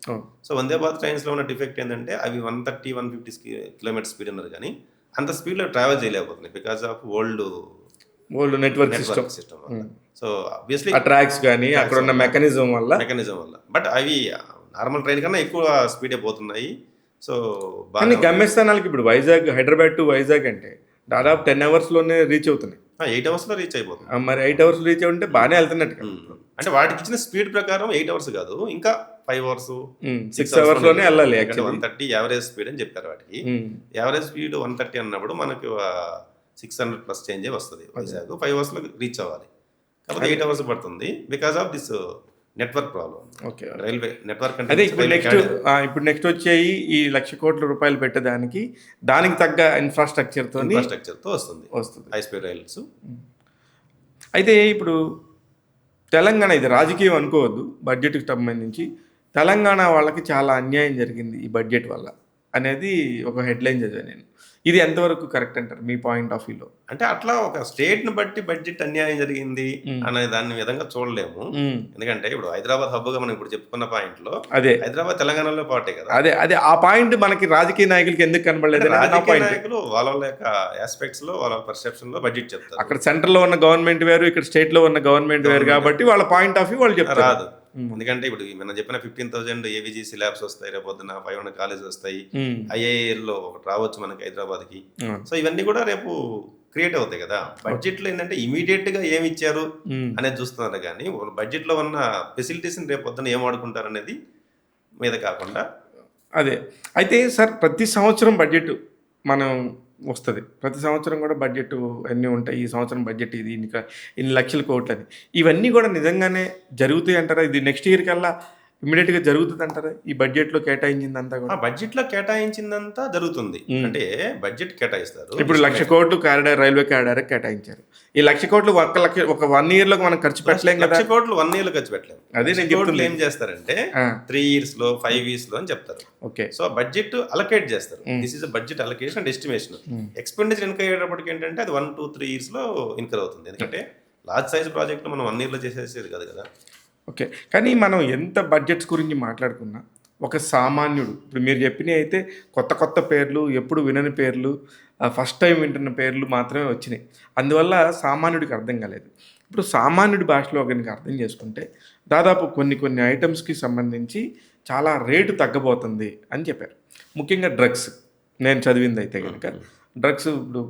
సో వందే భారత్ ట్రైన్స్లో ఉన్న డిఫెక్ట్ ఏంటంటే అవి 130-150 కిలోమీటర్ స్పీడ్ ఉన్నారు, కానీ అంత స్పీడ్లో ట్రావెల్ చేయలేకపోతున్నాయి because of old network system వల్ల. సో ఆబ్వియస్లీ ట్రాక్స్ కానీ అక్కడ ఉన్న మెకానిజం వల్ల బట్ అవి నార్మల్ ట్రైన్ కన్నా ఎక్కువ స్పీడే పోతున్నాయి. సో కానీ గమ్యస్థానాలకి ఇప్పుడు వైజాగ్, హైదరాబాద్ టు వైజాగ్ అంటే దాదాపు 10 hours లోనే రీచ్ అవుతున్నాయి. 8 hours రీచ్ అయిపోతుంది. మరి 8 hours రీచ్ అవుతుంటే బాగానే వెళ్తున్నట్టు. అంటే వాటికి ఇచ్చిన స్పీడ్ ప్రకారం 8 hours కాదు, ఇంకా 5 hours 6 hours లోనే వెళ్ళాలి. 130 యావరేజ్ స్పీడ్ అని చెప్పారు. వాటికి యావరేజ్ స్పీడ్ 130 అన్నప్పుడు మనకి 600 ప్లస్ చేంజ్ వస్తుంది. వైజాగ్ 5 hours లో రీచ్ అవ్వాలి, కాబట్టి 8 hours పడుతుంది because of this network problem. Okay, railway network అంటే అదే ఇప్పుడు నెక్స్ట్ వచ్చేయి ఈ 1,00,000 కోట్ల పెట్టేదానికి దానికి తగ్గ ఇన్ఫ్రాస్ట్రక్చర్తో వస్తుంది హై స్పీడ్ రైల్స్. అయితే ఇప్పుడు తెలంగాణ, ఇది రాజకీయం అనుకోవద్దు, బడ్జెట్కి సంబంధించి తెలంగాణ వాళ్ళకి చాలా అన్యాయం జరిగింది ఈ బడ్జెట్ వల్ల అనేది ఒక హెడ్లైన్ చదివాను నేను. ఇది ఎంతవరకు కరెక్ట్ అంటారు మీ పాయింట్ ఆఫ్ వ్యూలో? అంటే అట్లా ఒక స్టేట్ ని బట్టి బడ్జెట్ అన్యాయం జరిగింది అనే దాని విధంగా చూడలేము. ఎందుకంటే ఇప్పుడు హైదరాబాద్ హబ్ గా మనం ఇప్పుడు చెప్పుకున్న పాయింట్ లో అదే హైదరాబాద్ తెలంగాణలో పాటే కదా. అదే ఆ పాయింట్ మనకి రాజకీయ నాయకులకి ఎందుకు కనబడలేదు? రాజకీయ నాయకులు వాళ్ళ యొక్క ఆస్పెక్ట్స్ లో వాళ్ళ పర్సెప్షన్ లో బడ్జెట్ చెప్తారు. అక్కడ సెంట్రల్ లో ఉన్న గవర్నమెంట్ వేరు, ఇక్కడ స్టేట్ లో ఉన్న గవర్నమెంట్ వేరు, కాబట్టి వాళ్ళ పాయింట్ ఆఫ్ వ్యూ వాళ్ళు చెప్తారు. రాదు. ఎందుకంటే ఇప్పుడు మనం చెప్పిన 15,000 ఏవిజీసీ ల్యాబ్స్ వస్తాయి, రేపు పొద్దున 500 కాలేజ్ వస్తాయి, ఐఐఏ లో ఒకటి రావచ్చు మనకి హైదరాబాద్ కి. సో ఇవన్నీ కూడా రేపు క్రియేట్ అవుతాయి కదా. బడ్జెట్ లో ఏంటంటే ఇమీడియట్ గా ఏమి ఇచ్చారు అనేది చూస్తున్నారు, కానీ బడ్జెట్ లో ఉన్న ఫెసిలిటీస్ రేపు పొద్దున ఏం వాడుకుంటారు అనేది మీద కాకుండా అదే. అయితే సార్ ప్రతి సంవత్సరం బడ్జెట్ మనం వస్తుంది, ప్రతి సంవత్సరం కూడా బడ్జెట్ అన్నీ ఉంటాయి. ఈ సంవత్సరం బడ్జెట్ ఇది ఇన్ని 1,00,000 కోట్లు అని, ఇవన్నీ కూడా నిజంగానే జరుగుతాయి అంటారా? ఇది నెక్స్ట్ ఇయర్ కల్లా ఇమ్మీడియట్గా జరుగుతుంది అంటారా ఈ బడ్జెట్లో కేటాయించిందంతా ఆ కూడా? బడ్జెట్లో కేటాయించిందంతా జరుగుతుంది. మ్మ్. అంటే బడ్జెట్ కేటాయిస్తారు. ఇప్పుడు 1,00,000 కోట్లు కారిడార్ రైల్వే కారిడార్ కేటాయించారు. ఈ 1,00,000 కోట్లు ఒక 1 ఇయర్లో మనం ఖర్చు పెట్టలేం కదా. 1,00,000 కోట్లు 1 ఇయర్ ఖర్చు పెట్టలేము. అదే నేను 1,00,000 కోట్లు చెప్తుంది. ఏం చేస్తారంటే ఆ, 3 years లో 5 years లో అని చెప్తారు. ఓకే. సో బడ్జెట్ అలొకేట్ చేస్తారు. మ్మ్. This is a budget allocation and estimation. Hmm. Expenditure incur అయ్యేటప్పటికి ఏంటంటే అది 1, 2, 3 years లో ఇన్కర్ అవుతుంది. ఎందుకంటే లార్జ్ సైజ్ ప్రాజెక్ట్ మనం 1 year లో చేసేసేది కాదు కదా. ఓకే. కానీ మనం ఎంత బడ్జెట్స్ గురించి మాట్లాడుకున్నా ఒక సామాన్యుడు ఇప్పుడు మీరు చెప్పినవి అయితే కొత్త కొత్త పేర్లు, ఎప్పుడు వినని పేర్లు, ఫస్ట్ టైం వింటున్న పేర్లు మాత్రమే వచ్చినాయి. అందువల్ల సామాన్యుడికి అర్థం కాలేదు. ఇప్పుడు సామాన్యుడి భాషలో కనుక అర్థం చేసుకుంటే దాదాపు కొన్ని ఐటమ్స్కి సంబంధించి చాలా రేటు తగ్గబోతుంది అని చెప్పారు. ముఖ్యంగా డ్రగ్స్, నేను చదివింది అయితే కనుక డ్రగ్స్ ఇప్పుడు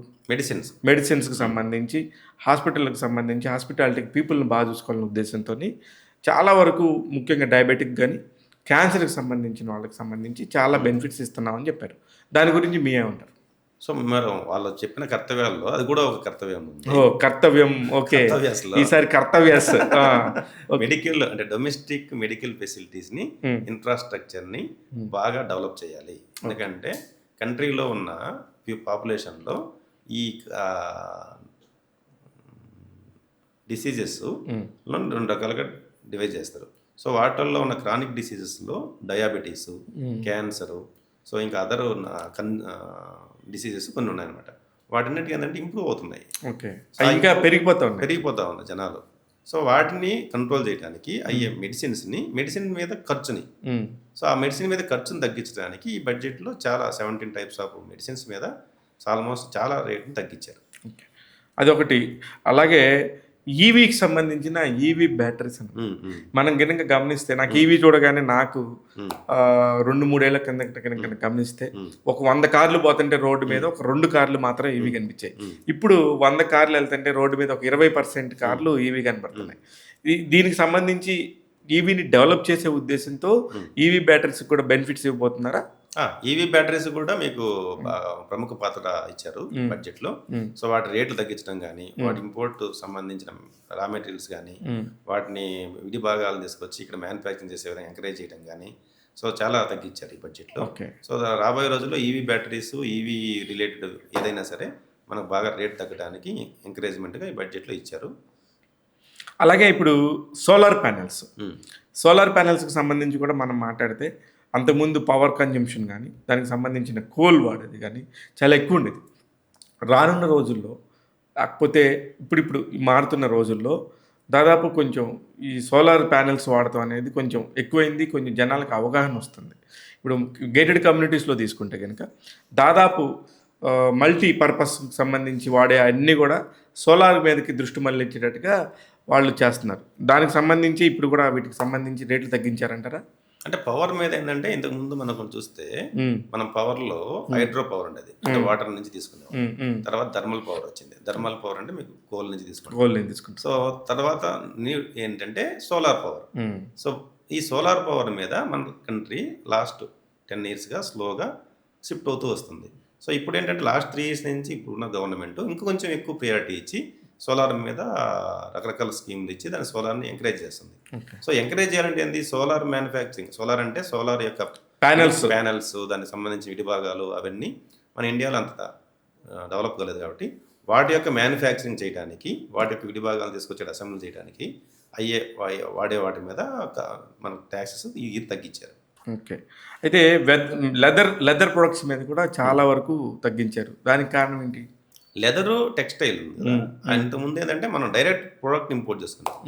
మెడిసిన్స్కి సంబంధించి, హాస్పిటల్కి సంబంధించి, హాస్పిటాలిటీకి పీపుల్ని బాగా చూసుకోవాలనే ఉద్దేశంతో చాలా వరకు ముఖ్యంగా డయాబెటిక్ కానీ క్యాన్సర్కి సంబంధించిన వాళ్ళకి సంబంధించి చాలా బెనిఫిట్స్ ఇస్తున్నామని చెప్పారు. దాని గురించి మీ ఏమంటారు? సో మరి వాళ్ళు చెప్పిన కర్తవ్యాల్లో అది కూడా ఒక కర్తవ్యం ఉంది. ఓ కర్తవ్యం. ఓకే, కర్తవ్యాస్లో ఈసారి కర్తవ్యాస్. మెడికల్ అంటే డొమెస్టిక్ మెడికల్ ఫెసిలిటీస్ ని ఇన్ఫ్రాస్ట్రక్చర్ ని బాగా డెవలప్ చేయాలి. ఎందుకంటే కంట్రీలో ఉన్న పాపులేషన్ లో ఈ డిసీజెస్ రెండు రకాలుగా డివైడ్ చేస్తారు. సో వాటిల్లో ఉన్న క్రానిక్ డిసీజెస్లో డయాబెటీస్, క్యాన్సరు, సో ఇంకా అదర్ డిసీజెస్ కొన్ని ఉన్నాయన్నమాట. వాటిన్నిటికీ ఏంటంటే ఇంప్రూవ్ అవుతున్నాయి. ఓకే, ఇంకా పెరిగిపోతా ఉన్నారు జనాలు. సో వాటిని కంట్రోల్ చేయడానికి అయ్యే మెడిసిన్ మీద ఖర్చుని, సో ఆ మెడిసిన్ మీద ఖర్చుని తగ్గించడానికి ఈ బడ్జెట్లో చాలా 17 types ఆఫ్ మెడిసిన్స్ మీద ఆల్మోస్ట్ చాలా రేట్ని తగ్గించారు. అదొకటి. అలాగే ఈవీకి సంబంధించిన ఈవీ బ్యాటరీస్ మనం కనుక గమనిస్తే, నాకు ఈవీ చూడగానే నాకు 2-3 ఏళ్ల కనుక గమనిస్తే ఒక 100 కార్లు పోతుంటే రోడ్డు మీద ఒక 2 కార్లు మాత్రం ఈవీ కనిపించాయి. ఇప్పుడు 100 కార్లు వెళ్తుంటే రోడ్డు మీద ఒక 20% కార్లు ఈవీ కనపడుతున్నాయి. దీనికి సంబంధించి ఈవీని డెవలప్ చేసే ఉద్దేశంతో ఈవీ బ్యాటరీస్ కూడా బెనిఫిట్స్ ఇవ్వబోతున్నారా? ఈవీ బ్యాటరీస్ కూడా మీకు ప్రముఖ పాత్ర ఇచ్చారు బడ్జెట్లో. సో వాటి రేట్లు తగ్గించడం కానీ, వాటి ఇంపోర్ట్ సంబంధించిన రా మెటీరియల్స్ కానీ, వాటిని విడి భాగాలు తీసుకొచ్చి ఇక్కడ మ్యానుఫ్యాక్చరింగ్ చేసే విధంగా ఎంకరేజ్ చేయడం కానీ, సో చాలా తగ్గించారు ఈ బడ్జెట్లో. సో రాబోయే రోజుల్లో ఈవీ బ్యాటరీస్, ఈవీ రిలేటెడ్ ఏదైనా సరే మనకు బాగా రేట్ తగ్గడానికి ఎంకరేజ్మెంట్గా ఈ బడ్జెట్లో ఇచ్చారు. అలాగే ఇప్పుడు సోలార్ ప్యానెల్స్కి సంబంధించి కూడా మనం మాట్లాడితే అంతకుముందు పవర్ కన్జంప్షన్ కానీ దానికి సంబంధించిన కోల్ వాడేది కానీ చాలా ఎక్కువ ఉండేది. రానున్న రోజుల్లో కాకపోతే ఇప్పుడు మారుతున్న రోజుల్లో దాదాపు కొంచెం ఈ సోలార్ ప్యానెల్స్ వాడటం అనేది కొంచెం ఎక్కువైంది, కొంచెం జనాలకు అవగాహన వస్తుంది. ఇప్పుడు గేటెడ్ కమ్యూనిటీస్లో తీసుకుంటే కనుక దాదాపు మల్టీపర్పస్కి సంబంధించి వాడే అన్నీ కూడా సోలార్ మీదకి దృష్టి మళ్ళించేటట్టుగా వాళ్ళు చేస్తున్నారు. దానికి సంబంధించి ఇప్పుడు కూడా వీటికి సంబంధించి రేట్లు తగ్గించారంటారా? అంటే పవర్ మీద ఏంటంటే ఇంతకు ముందు మనం చూస్తే మనం పవర్లో హైడ్రో పవర్ ఉండేది, అంటే వాటర్ నుంచి తీసుకునేవాళ్ళం. తర్వాత థర్మల్ పవర్ వచ్చింది. థర్మల్ పవర్ అంటే మీకు కోల్ నుంచి తీసుకుంటాం. సో తర్వాత ఏంటంటే సోలార్ పవర్. సో ఈ సోలార్ పవర్ మీద మన కంట్రీ లాస్ట్ 10 yearsగా స్లోగా షిఫ్ట్ అవుతూ వస్తుంది. సో ఇప్పుడు ఏంటంటే లాస్ట్ 3 years నుంచి ఇప్పుడున్న గవర్నమెంట్ ఇంకా కొంచెం ఎక్కువ ప్రయారిటీ ఇచ్చి సోలార్ మీద రకరకాల స్కీమ్లు ఇచ్చి దాని సోలార్ని ఎంకరేజ్ చేస్తుంది. సో ఎంకరేజ్ చేయాలంటే ఏంటి, సోలార్ మ్యానుఫ్యాక్చరింగ్, సోలార్ అంటే సోలార్ యొక్క ప్యానెల్స్ దానికి సంబంధించిన విడిభాగాలు అవన్నీ మన ఇండియాలో అంత డెవలప్ కాలేదు కాబట్టి వాటి యొక్క మ్యానుఫ్యాక్చరింగ్ చేయడానికి, వాటి యొక్క విడిభాగాలు తీసుకొచ్చి అసెంబ్లీ చేయడానికి వాడే వాటి మీద మన ట్యాక్సెస్ ఇది తగ్గించారు. ఓకే. అయితే లెదర్ ప్రొడక్ట్స్ మీద కూడా చాలా వరకు తగ్గించారు. దానికి కారణం ఏంటి? లెదరు టెక్స్టైల్ ఉంది. ఇంతకుముందు ఏంటంటే మనం డైరెక్ట్ ప్రోడక్ట్ ఇంపోర్ట్ చేసుకుంటాం.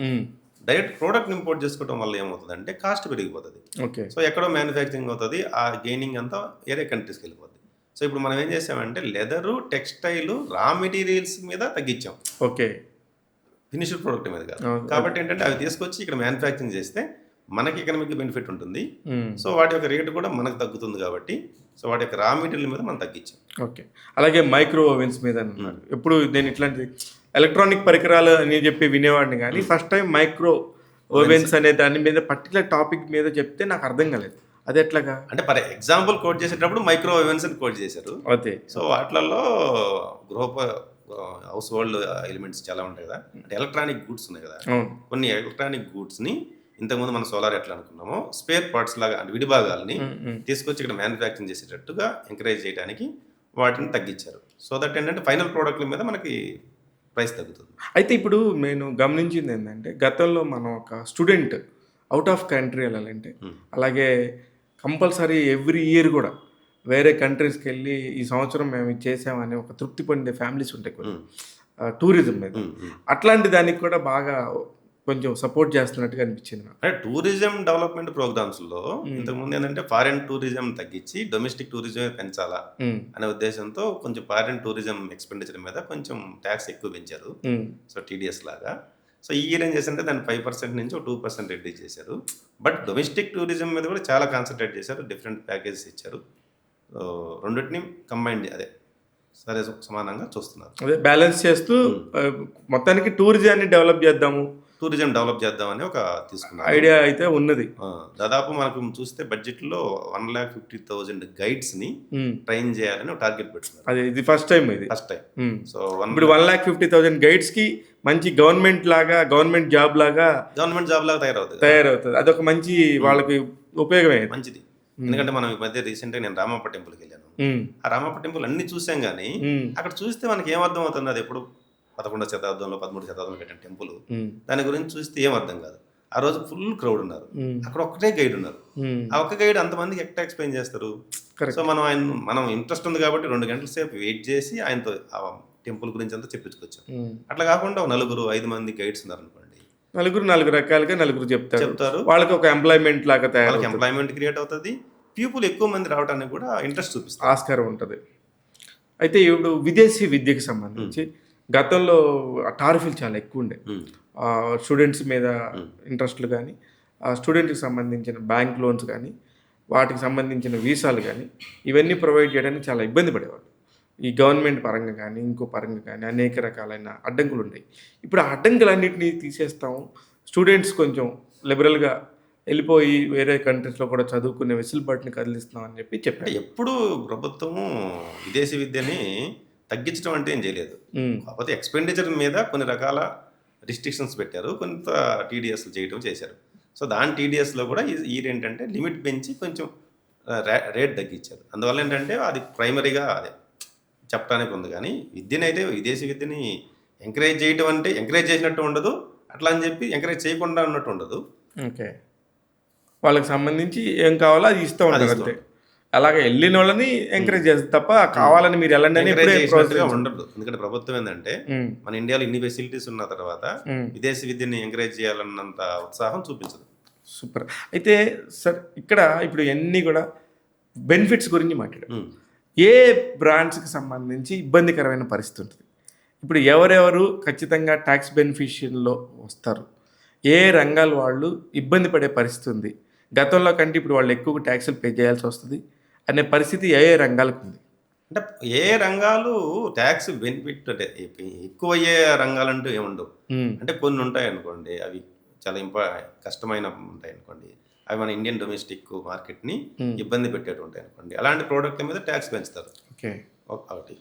డైరెక్ట్ ప్రోడక్ట్ ఇంపోర్ట్ చేసుకోవడం వల్ల ఏమవుతుందంటే కాస్ట్ పెరిగిపోతుంది. ఓకే. సో ఎక్కడో మ్యానుఫ్యాక్చరింగ్ అవుతుంది, ఆ గెయినింగ్ అంతా వేరే కంట్రీస్కి వెళ్ళిపోతుంది. సో ఇప్పుడు మనం ఏం చేసామంటే లెదరు, టెక్స్టైల్, రా మెటీరియల్స్ మీద తగ్గించాం. ఓకే. ఫినిష్డ్ ప్రోడక్ట్ మీద కాదు. కాబట్టి ఏంటంటే అవి తీసుకొచ్చి ఇక్కడ మ్యానుఫ్యాక్చరింగ్ చేస్తే మనకి ఎకనామిక్ బెనిఫిట్ ఉంటుంది. సో వాటి యొక్క రేటు కూడా మనకు తగ్గుతుంది కాబట్టి సో వాటి యొక్క రా మెటీరియల్ మీద మనం తగ్గించాం. ఓకే. అలాగే మైక్రో ఓవెన్స్ మీద అన్నారు. ఎప్పుడు నేను ఇట్లాంటి ఎలక్ట్రానిక్ పరికరాలు అని చెప్పి వినేవాడిని, కానీ ఫస్ట్ టైం మైక్రో ఓవెన్స్ అనే దాని మీద పర్టికులర్ టాపిక్ మీద చెప్తే నాకు అర్థం కాలేదు. అది ఎట్లాగా అంటే ఫర్ ఎగ్జాంపుల్ కోట్ చేసేటప్పుడు మైక్రో ఓవెన్స్ అని కోట్ చేశారు. అదే. సో వాటిలలో హౌస్ హోల్డ్ ఎలిమెంట్స్ చాలా ఉంటాయి కదా, అంటే ఎలక్ట్రానిక్ గూడ్స్ ఉన్నాయి కదా, కొన్ని ఎలక్ట్రానిక్ గూడ్స్ని ఇంతకుముందు మనం సోలార్ ఎట్లా అనుకున్నామో స్పేర్ పార్ట్స్ లాగా అంటే విడిభాగాల్ని తీసుకొచ్చి ఇక్కడ మ్యానుఫ్యాక్చరింగ్ చేసేటట్టుగా ఎంకరేజ్ చేయడానికి వాటిని తగ్గించారు. సో దట్ ఏంటంటే ఫైనల్ ప్రోడక్ట్ల మీద మనకి ప్రైస్ తగ్గుతుంది. అయితే ఇప్పుడు నేను గమనించింది ఏంటంటే గతంలో మనం ఒక స్టూడెంట్ అవుట్ ఆఫ్ కంట్రీ వెళ్ళాలంటే అలాగే కంపల్సరీ ఎవ్రీ ఇయర్ కూడా వేరే కంట్రీస్కి వెళ్ళి ఈ సంవత్సరం మేము ఇది చేసామని ఒక తృప్తి పొందే ఫ్యామిలీస్ ఉంటాయి కొన్ని టూరిజం మీద. అట్లాంటి దానికి కూడా బాగా కొంచెం సపోర్ట్ చేస్తున్నట్టుగా అనిపించింది నాకు. అంటే టూరిజం డెవలప్మెంట్ ప్రోగ్రామ్స్లో ఇంతకుముందు ఏంటంటే ఫారిన్ టూరిజం తగ్గించి డొమెస్టిక్ టూరిజం పెంచాలా అనే ఉద్దేశంతో కొంచెం ఫారిన్ టూరిజం ఎక్స్పెండిచర్ మీద కొంచెం ట్యాక్స్ ఎక్కువ పెంచారు. సో టీడీఎస్ లాగా. సో ఈ ఇయర్ ఏం చేశారంటే దాన్ని 5% నుంచి 2% రెడ్యూస్ చేశారు. బట్ డొమెస్టిక్ టూరిజం మీద కూడా చాలా కాన్సన్ట్రేట్ చేశారు. డిఫరెంట్ ప్యాకేజెస్ ఇచ్చారు. సో రెండింటిని కంబైన్ అదే సరే సమానంగా చూస్తున్నారు. అదే బ్యాలెన్స్ చేస్తూ మొత్తానికి టూరిజాన్ని డెవలప్ చేద్దాము, టూరిజం డెవలప్ చేద్దామని ఒక తీసుకున్నారు ఐడియా అయితే ఉన్నది. దాదాపు మనకు చూస్తే బడ్జెట్లో 1,50,000 గైడ్స్ని ట్రైన్ చేయాలని ఒక టార్గెట్ పెట్టుకున్నారు. అది ఇది ఫస్ట్ టైం. సో ఇప్పుడు 1,50,000 గైడ్స్కి మంచి గవర్నమెంట్ జాబ్ లాగా తయారవుతుంది. అదొక మంచి వాళ్ళకి ఉపయోగమే, మంచిది. ఎందుకంటే మనం ఈ మధ్య రీసెంట్గా నేను రామప్ప టెంపుల్కి వెళ్ళాను. ఆ రామప్ప టెంపుల్ అన్ని చూసాం కానీ అక్కడ చూస్తే మనకి ఏమర్థం అవుతుంది, అది ఎప్పుడు 11వ శతాబ్దంలో 13వ శతాబ్దంలో కట్టిన టెంపుల్. దాని గురించి చూస్తే ఏం అర్థం కాదు. ఆ రోజు ఫుల్ క్రౌడ్ ఉన్నారు, అక్కడ ఒక్కటే గైడ్ ఉన్నారు. ఆ ఒక్క గైడ్ అంతమందికి ఎట్లా ఎక్స్ప్లెయిన్ చేస్తారు? సో మనం ఇంట్రెస్ట్ ఉంది కాబట్టి 2 గంటల సేపు వెయిట్ చేసి ఆయనతో ఆ టెంపుల్ గురించి అంతా చెప్పించుకొచ్చాం. అట్లా కాకుండా 4-5 మంది గైడ్స్ ఉన్నారు అనుకోండి, 4 రకాలుగా 4 చెప్తారు. వాళ్ళకి ఒక ఎంప్లాయ్మెంట్ లాగా తయారు, ఎంప్లాయ్మెంట్ క్రియేట్ అవుతుంది. పీపుల్ ఎక్కువ మంది రావడానికి కూడా ఇంట్రెస్ట్ చూపిస్తారు, ఆస్కారం ఉంటుంది. అయితే ఇప్పుడు విదేశీ విద్యకి సంబంధించి గతంలో టారిఫ్లు చాలా ఎక్కువ ఉండే. స్టూడెంట్స్ మీద ఇంట్రెస్ట్లు కానీ, స్టూడెంట్కి సంబంధించిన బ్యాంక్ లోన్స్ కానీ, వాటికి సంబంధించిన వీసాలు కానీ ఇవన్నీ ప్రొవైడ్ చేయడానికి చాలా ఇబ్బంది పడేవాళ్ళు. ఈ గవర్నమెంట్ పరంగా కానీ ఇంకో పరంగా కానీ అనేక రకాలైన అడ్డంకులు ఉన్నాయి. ఇప్పుడు ఆ అడ్డంకులన్నింటినీ తీసేస్తాము, స్టూడెంట్స్ కొంచెం లిబరల్గా వెళ్ళిపోయి వేరే కంట్రీస్లో కూడా చదువుకునే వెసులుబాటుని కదిలిస్తున్నాం అని చెప్పారు. ఎప్పుడు ప్రభుత్వము విదేశీ విద్యని తగ్గించడం అంటే ఏం చేయలేదు. కాకపోతే ఎక్స్పెండిచర్ మీద కొన్ని రకాల రిస్ట్రిక్షన్స్ పెట్టారు, కొంత టీడీఎస్లు చేశారు. సో దాని టీడీఎస్లో కూడా ఈ ఏంటంటే లిమిట్ పెంచి కొంచెం రేట్ తగ్గించారు. అందువల్ల ఏంటంటే అది ప్రైమరీగా అదే చెప్పడానికి ఉంది. కానీ విద్యనైతే విదేశీ విద్యని ఎంకరేజ్ చేయడం అంటే ఎంకరేజ్ చేసినట్టు ఉండదు, అట్లా అని చెప్పి ఎంకరేజ్ చేయకుండా ఉన్నట్టు ఉండదు. ఓకే, వాళ్ళకి సంబంధించి ఏం కావాలో అది ఇస్తూ ఉంటారు అంతే. అలాగే వెళ్ళిన వాళ్ళని ఎంకరేజ్ చేస్తారు తప్ప కావాలని మీరు వెళ్ళండి అని ఉండదు. ఎందుకంటే ప్రభుత్వం ఏంటంటే మన ఇండియాలో ఇన్ని ఫెసిలిటీస్ ఉన్న తర్వాత విదేశీ విద్యని ఎంకరేజ్ చేయాలన్నంత ఉత్సాహం చూపించదు. సూపర్. అయితే సార్ ఇక్కడ ఇప్పుడు అన్నీ కూడా బెనిఫిట్స్ గురించి మాట్లాడారు. ఏ బ్రాండ్స్కి సంబంధించి ఇబ్బందికరమైన పరిస్థితి ఉంటుంది? ఇప్పుడు ఎవరెవరు ఖచ్చితంగా ట్యాక్స్ బెనిఫిషియల్లో వస్తారు, ఏ రంగాలు వాళ్ళు ఇబ్బంది పడే పరిస్థితి ఉంది, గతంలో కంటే ఇప్పుడు వాళ్ళు ఎక్కువ ట్యాక్సులు పే చేయాల్సి వస్తుంది అనే పరిస్థితి ఏ రంగాలకు ఉంది? అంటే ఏ రంగాలు ట్యాక్స్ బెనిఫిట్ అంటే ఎక్కువ అయ్యే రంగాలు అంటూ ఏముండవు. అంటే కొన్ని ఉంటాయి అనుకోండి, అవి చాలా కష్టమైన ఉంటాయి అనుకోండి, అవి మన ఇండియన్ డొమెస్టిక్ మార్కెట్ని ఇబ్బంది పెట్టేట్టు ఉంటాయి అనుకోండి, అలాంటి ప్రోడక్ట్ల మీద ట్యాక్స్ పెంచుతారు. ఓకే, ఒకటి.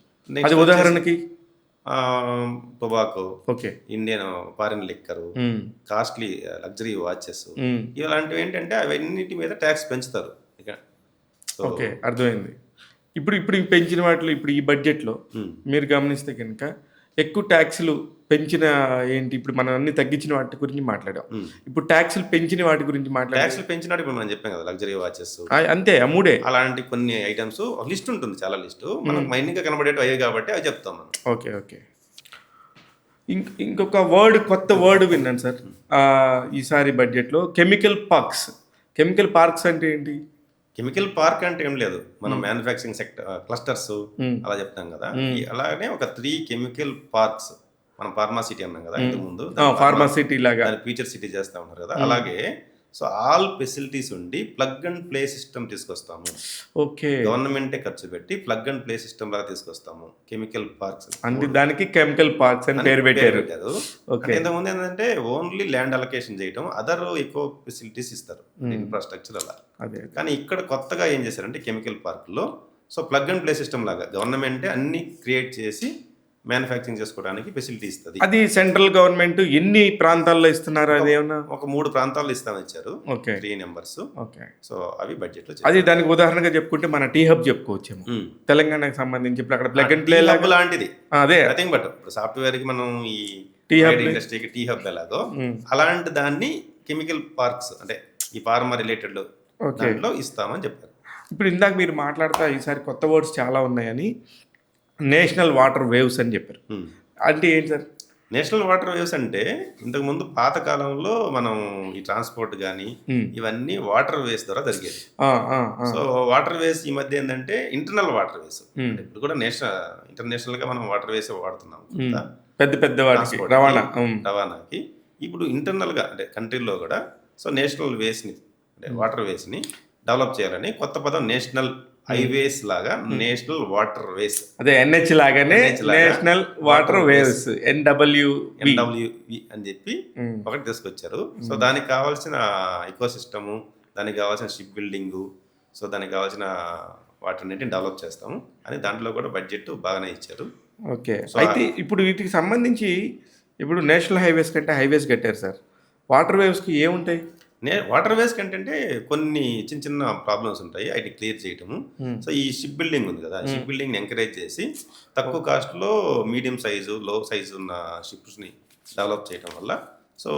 ఉదాహరణకి tobacco, okay, Indian foreign liquor, costly luxury watches, ఇలాంటివి ఏంటంటే అవన్నిటి మీద ట్యాక్స్ పెంచుతారు. ఓకే, అర్థమైంది. ఇప్పుడు పెంచిన వాటిలో ఇప్పుడు ఈ బడ్జెట్లో మీరు గమనిస్తే కనుక ఎక్కువ ట్యాక్సులు పెంచిన ఏంటి? ఇప్పుడు మనం అన్ని తగ్గించిన వాటి గురించి మాట్లాడాం, ఇప్పుడు ట్యాక్సులు పెంచిన వాటి గురించి మాట్లాడాం. ట్యాక్సులు పెంచిన వాటి మనం చెప్పాం కదా, లగ్జరీ వాచెస్ అంతే, అమ్ముడే అలాంటి కొన్ని ఐటమ్స్ లిస్ట్ ఉంటుంది, చాలా లిస్టు. మనం మైన్గా కనబడేవి అయ్యాయి కాబట్టి అవి చెప్తాం మనం. Okay okay. ఇంకొక కొత్త వర్డ్ విన్నాను సార్ ఈసారి బడ్జెట్లో, కెమికల్ పార్క్స్ అంటే ఏంటి? కెమికల్ పార్క్ అంటే ఏం లేదు, మనం మ్యానుఫ్యాక్చరింగ్ సెక్టర్ క్లస్టర్స్ అలా చెప్తాం కదా, అలాగే ఒక 3 కెమికల్ పార్క్స్. మనం ఫార్మాసిటీ అన్నాం కదా ఇంతకు ముందు, ఫార్మాసిటీ లాగా ఫ్యూచర్ సిటీ చేస్తా ఉన్నారు కదా, అలాగే సో ఆల్ ఫెసిలిటీస్ ఉండి ప్లగ్ అండ్ ప్లే సిస్టమ్ తీసుకొస్తాము. ఓకే, గవర్నమెంటే ఖర్చు పెట్టి ప్లగ్ అండ్ ప్లే సిస్టమ్ లాగా తీసుకొస్తాము కెమికల్ పార్క్స్. దానికి కెమికల్ పార్క్స్ అని పేరు పెట్టారు. ఇంతకుముందు ఏంటంటే ఓన్లీ ల్యాండ్ అలొకేషన్ చేయడం, అదర్ ఎక్కువ ఫెసిలిటీస్ ఇస్తారు, ఇన్ఫ్రాస్ట్రక్చర్ అలా. కానీ ఇక్కడ కొత్తగా ఏం చేశారంటే కెమికల్ పార్క్లో so plug and play system లాగా గవర్నమెంటే అన్ని క్రియేట్ చేసి మ్యానుఫ్యాక్చరింగ్ చేసుకోవడానికి ఫెసిలిటీ ఇస్తుంది. అది సెంట్రల్ గవర్నమెంట్ ఎన్ని ప్రాంతాల్లో ఇస్తున్నారు అది ఏమన్నా? ఒక 3 ప్రాంతాల్లో ఇస్తామని ఇచ్చారు, ఓకే 3 నెంబర్స్. ఓకే. సో అవి బడ్జెట్లో అది దానికి ఉదాహరణగా చెప్పుకుంటే మన టీ హబ్ చెప్పుకోవచ్చేమో తెలంగాణకు సంబంధించి. ఇప్పుడు అక్కడ ప్లగ్ అండ్ ప్లే లాంటిది అదే నథింగ్ బట్ ఇప్పుడు సాఫ్ట్వేర్ కి మనం ఈ టీ హబ్ ఇండస్ట్రీకి టీ హబ్ ఎలాగో అలాంటి దాన్ని కెమికల్ పార్క్స్ అంటే ఈ ఫార్మా రిలేటెడ్ దాంట్లో ఇస్తామని చెప్పారు. ఇప్పుడు ఇందాక మీరు మాట్లాడుతా ఈసారి కొత్త వర్డ్స్ చాలా ఉన్నాయని నేషనల్ వాటర్ వేవ్స్ అని చెప్పారు. అంటే ఏంటి సార్? నేషనల్ వాటర్ వేవ్స్ అంటే ఇంతకుముందు పాత కాలంలో మనం ఈ ట్రాన్స్పోర్ట్ కానీ ఇవన్నీ వాటర్ వేస్ ద్వారా జరిగేది. సో వాటర్ వేస్ ఈ మధ్య ఏంటంటే ఇంటర్నల్ వాటర్ వేస్. ఇప్పుడు కూడా ఇంటర్నేషనల్ గా మనం వాటర్ వేస్ వాడుతున్నాం పెద్ద పెద్ద రవాణాకి. ఇప్పుడు ఇంటర్నల్ గా అంటే కంట్రీలో కూడా సో నేషనల్ వేస్ ని అంటే వాటర్ వేస్ ని డెవలప్ చేయాలని కొత్త పదం నేషనల్ హైవేస్ లాగా నేషనల్ వాటర్ వేస్, అదే ఎన్హెచ్ లాగానే నేషనల్ వాటర్ వేవ్స్ NWV అని చెప్పి ఒకటి తీసుకొచ్చారు. సో దానికి కావాల్సిన ఎకో సిస్టము, దానికి కావాల్సిన షిప్ బిల్డింగు, సో దానికి కావాల్సిన వాటన్నిటిని డెవలప్ చేస్తాము అని దాంట్లో కూడా బడ్జెట్ బాగానే ఇచ్చారు. ఓకే. అయితే ఇప్పుడు వీటికి సంబంధించి ఇప్పుడు నేషనల్ హైవేస్ కంటే హైవేస్ కట్టారు సార్, వాటర్ వేవ్స్కి ఏముంటాయి? వాటర్ వేస్ కంటే కొన్ని చిన్న చిన్న ప్రాబ్లమ్స్ ఉంటాయి, అవి క్లియర్ చేయటము. సో ఈ షిప్ బిల్డింగ్ ఉంది కదా, షిప్ బిల్డింగ్ని ఎంకరేజ్ చేసి తక్కువ కాస్ట్లో మీడియం సైజు లో సైజు ఉన్న షిప్స్ని డెవలప్ చేయటం వల్ల సో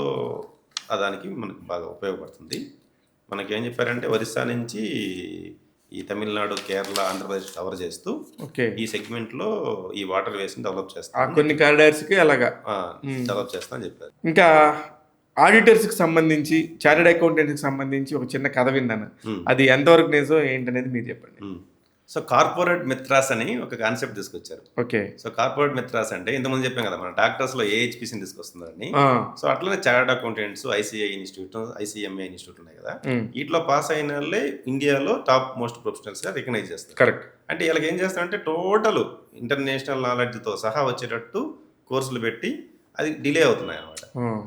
దానికి మనకు బాగా ఉపయోగపడుతుంది. మనకి ఏం చెప్పారంటే ఒరిస్సా నుంచి ఈ తమిళనాడు, కేరళ, ఆంధ్రప్రదేశ్ కవర్ చేస్తూ ఈ సెగ్మెంట్లో ఈ వాటర్ వేస్ని డెవలప్ చేస్తాం, కొన్ని కారిడార్స్కి అలాగా డెవలప్ చేస్తా అని చెప్పారు. ఇంకా ఆడిటర్స్కి సంబంధించి, చార్టెడ్ అకౌంటెంట్స్కి సంబంధించి ఒక చిన్న కథ విన్నాను, అది ఎంతవరకు నిజం ఏంటనేది మీరు చెప్పండి. సో కార్పొరేట్ మిత్రాస్ అని ఒక కాన్సెప్ట్ తీసుకొచ్చారు. ఓకే. సో కార్పొరేట్ మిత్రాస్ అంటే ఇంతకుముందు చెప్పాం కదా మన డాక్టర్స్లో AHPCని తీసుకొస్తున్నారని. సో అట్లనే chartered accountants, ICI institute, ICMA institute ఉన్నాయి కదా, వీటిలో పాస్ అయిన వాళ్ళే ఇండియాలో టాప్ మోస్ట్ ప్రొఫెషనల్స్గా రికగ్నైజ్ చేస్తారు. కరెక్ట్. అంటే వీళ్ళకి ఏం చేస్తారంటే టోటల్ ఇంటర్నేషనల్ నాలెడ్జ్తో సహా వచ్చేటట్టు కోర్సులు పెట్టి అది డిలే అవుతున్నాయి అనమాట.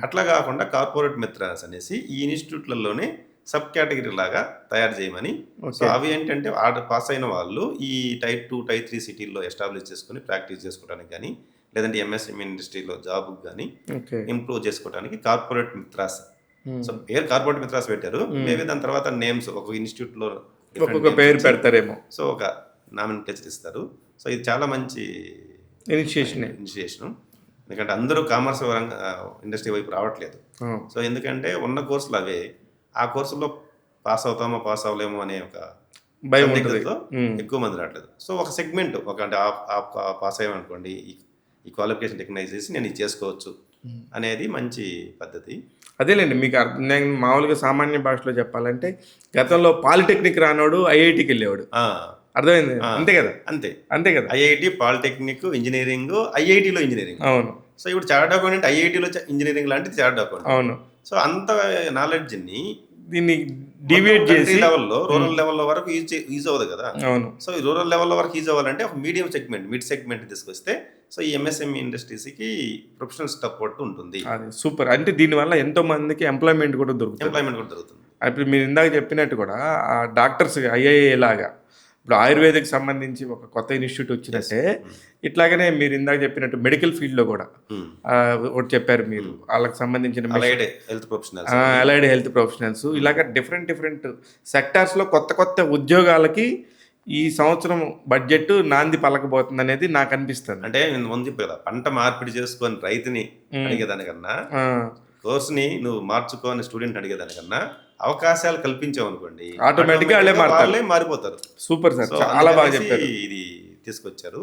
అట్లా కాకుండా కార్పొరేట్ మిత్రాస్ అనేసి ఈ ఇన్స్టిట్యూట్లలోనే సబ్ కేటగిరీ లాగా తయారు చేయమని. సో అవి ఏంటంటే పాస్ అయిన వాళ్ళు ఈ టైప్ 2, టైప్ 3 సిటీల్లో ఎస్టాబ్లిష్ చేసుకుని ప్రాక్టీస్ చేసుకోవడానికి కానీ, లేదంటే MSME ఇండస్ట్రీలో జాబ్కి కానీ ఇంప్రూవ్ చేసుకోవడానికి కార్పొరేట్ మిత్రాస్. సో పేరు కార్పొరేట్ మిత్రాస్ పెట్టారు. మేబీ దాని తర్వాత నేమ్స్ ఒక ఇన్స్టిట్యూట్లో ఒక్కొక్క పేరు పెడతారేమో, సో ఒక నామినేషన్ ఇస్తారు. సో ఇది చాలా మంచి ఇనిషియేషన్. ఎందుకంటే అందరూ కామర్స్ ఇండస్ట్రీ వైపు రావట్లేదు. సో ఎందుకంటే ఉన్న కోర్సులు అవే, ఆ కోర్సులో పాస్ అవుతామో పాస్ అవ్వలేమో అనే ఒక భయం ఎక్కువ మంది రావట్లేదు. సో ఒక సెగ్మెంట్ అంటే పాస్ అయ్యామనుకోండి, ఈ క్వాలిఫికేషన్ రికగ్నైజ్ చేసి నేను ఇది చేసుకోవచ్చు అనేది మంచి పద్ధతి. అదేలేండి, మీకు నేను మామూలుగా సామాన్య భాషలో చెప్పాలంటే గతంలో పాలిటెక్నిక్ రానోడు IITకి వెళ్ళేవాడు, అర్థమైంది అంతే కదా? అంతే కదా. IIT, పాలిటెక్నిక్, ఇంజనీరింగ్, IITలో ఇంజనీరింగ్. అవును. సో ఇప్పుడు చార్టర్డ్ అకౌంటెంట్ IITలో ఇంజనీరింగ్ లాంటిది చార్టర్డ్ అకౌంటెంట్. అవును. సో అంత నాలెడ్జ్ని దీన్ని డివియేట్ చేసి లెవెల్లో, రూరల్ లెవెల్లో వరకు ఈజ్ అవ్వదు కదా. అవును. సో ఈ రూరల్ లెవెల్లో వరకు ఈజ్ అవ్వాలంటే ఒక మీడియం సెగ్మెంట్, మిడ్ సెగ్మెంట్ తీసుకొస్తే సో ఈ MSME ఇండస్ట్రీస్కి ప్రొఫెషనల్ సపోర్ట్ ఉంటుంది. అది సూపర్. అంటే దీనివల్ల ఎంతో మందికి ఎంప్లాయ్మెంట్ కూడా దొరుకుతుంది. ఇప్పుడు మీరు ఇందాక చెప్పినట్టు కూడా ఆ డాక్టర్స్ IIA లాగా ఇప్పుడు ఆయుర్వేదకి సంబంధించి ఒక కొత్త ఇన్స్టిట్యూట్ వచ్చినట్టే, ఇట్లాగనే మీరు ఇందాక చెప్పినట్టు మెడికల్ ఫీల్డ్లో కూడా ఒకటి చెప్పారు మీరు, వాళ్ళకి సంబంధించిన అలైడ్ హెల్త్ ప్రొఫెషనల్స్, ఇలాగ డిఫరెంట్ సెక్టార్స్లో కొత్త ఉద్యోగాలకి ఈ సంవత్సరం బడ్జెట్ నాంది పలకబోతుంది అనేది నాకు అనిపిస్తుంది. అంటే ముందు కదా పంట మార్పిడి చేసుకొని రైతుని అడిగేదానికన్నా, కోర్సుని నువ్వు మార్చుకోని స్టూడెంట్ అడిగేదానికన్నా అవకాశాలు కల్పించావు అనుకోండి, ఆటోమేటిక్గా వాళ్ళే మారిపోతారు. సూపర్ సార్, చాలా బాగా చెప్పారు. ఇది తీసుకొచ్చారు,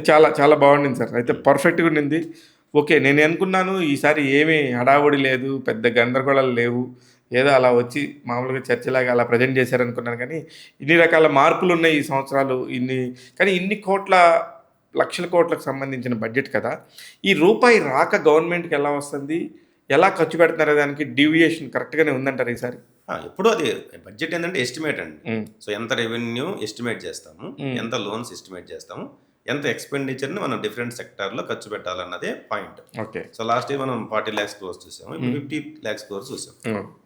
చాలా చాలా బాగుండింది సార్. అయితే పర్ఫెక్ట్గా ఉండింది. ఓకే, నేను అనుకున్నాను ఈసారి ఏమీ హడావుడి లేదు, పెద్ద గందరగోళాలు లేవు, ఏదో అలా వచ్చి మామూలుగా చర్చలాగా అలా ప్రజెంట్ చేశారనుకున్నాను. కానీ ఇన్ని రకాల మార్పులు ఉన్నాయి ఈ సంవత్సరాలు, కానీ ఇన్ని లక్షల కోట్లకు సంబంధించిన బడ్జెట్ కదా. ఈ రూపాయి రాక గవర్నమెంట్కి ఎలా వస్తుంది, ఎలా ఖర్చు పెడుతున్నారో దానికి డీవియేషన్ కరెక్ట్గానే ఉందంటారు ఈసారి? ఎప్పుడు అది బడ్జెట్ ఏంటంటే ఎస్టిమేట్ అండి. సో ఎంత రెవెన్యూ ఎస్టిమేట్ చేస్తాము, ఎంత లోన్స్ ఎస్టిమేట్ చేస్తాము, ఎంత ఎక్స్పెండిచర్ని మనం డిఫరెంట్ సెక్టార్లో ఖర్చు పెట్టాలన్నదే point. Okay. So last year మనం 40 lakhs క్రోర్స్ చూసాము, ఇప్పుడు 50 lakhs క్రోర్స్ చూసాం.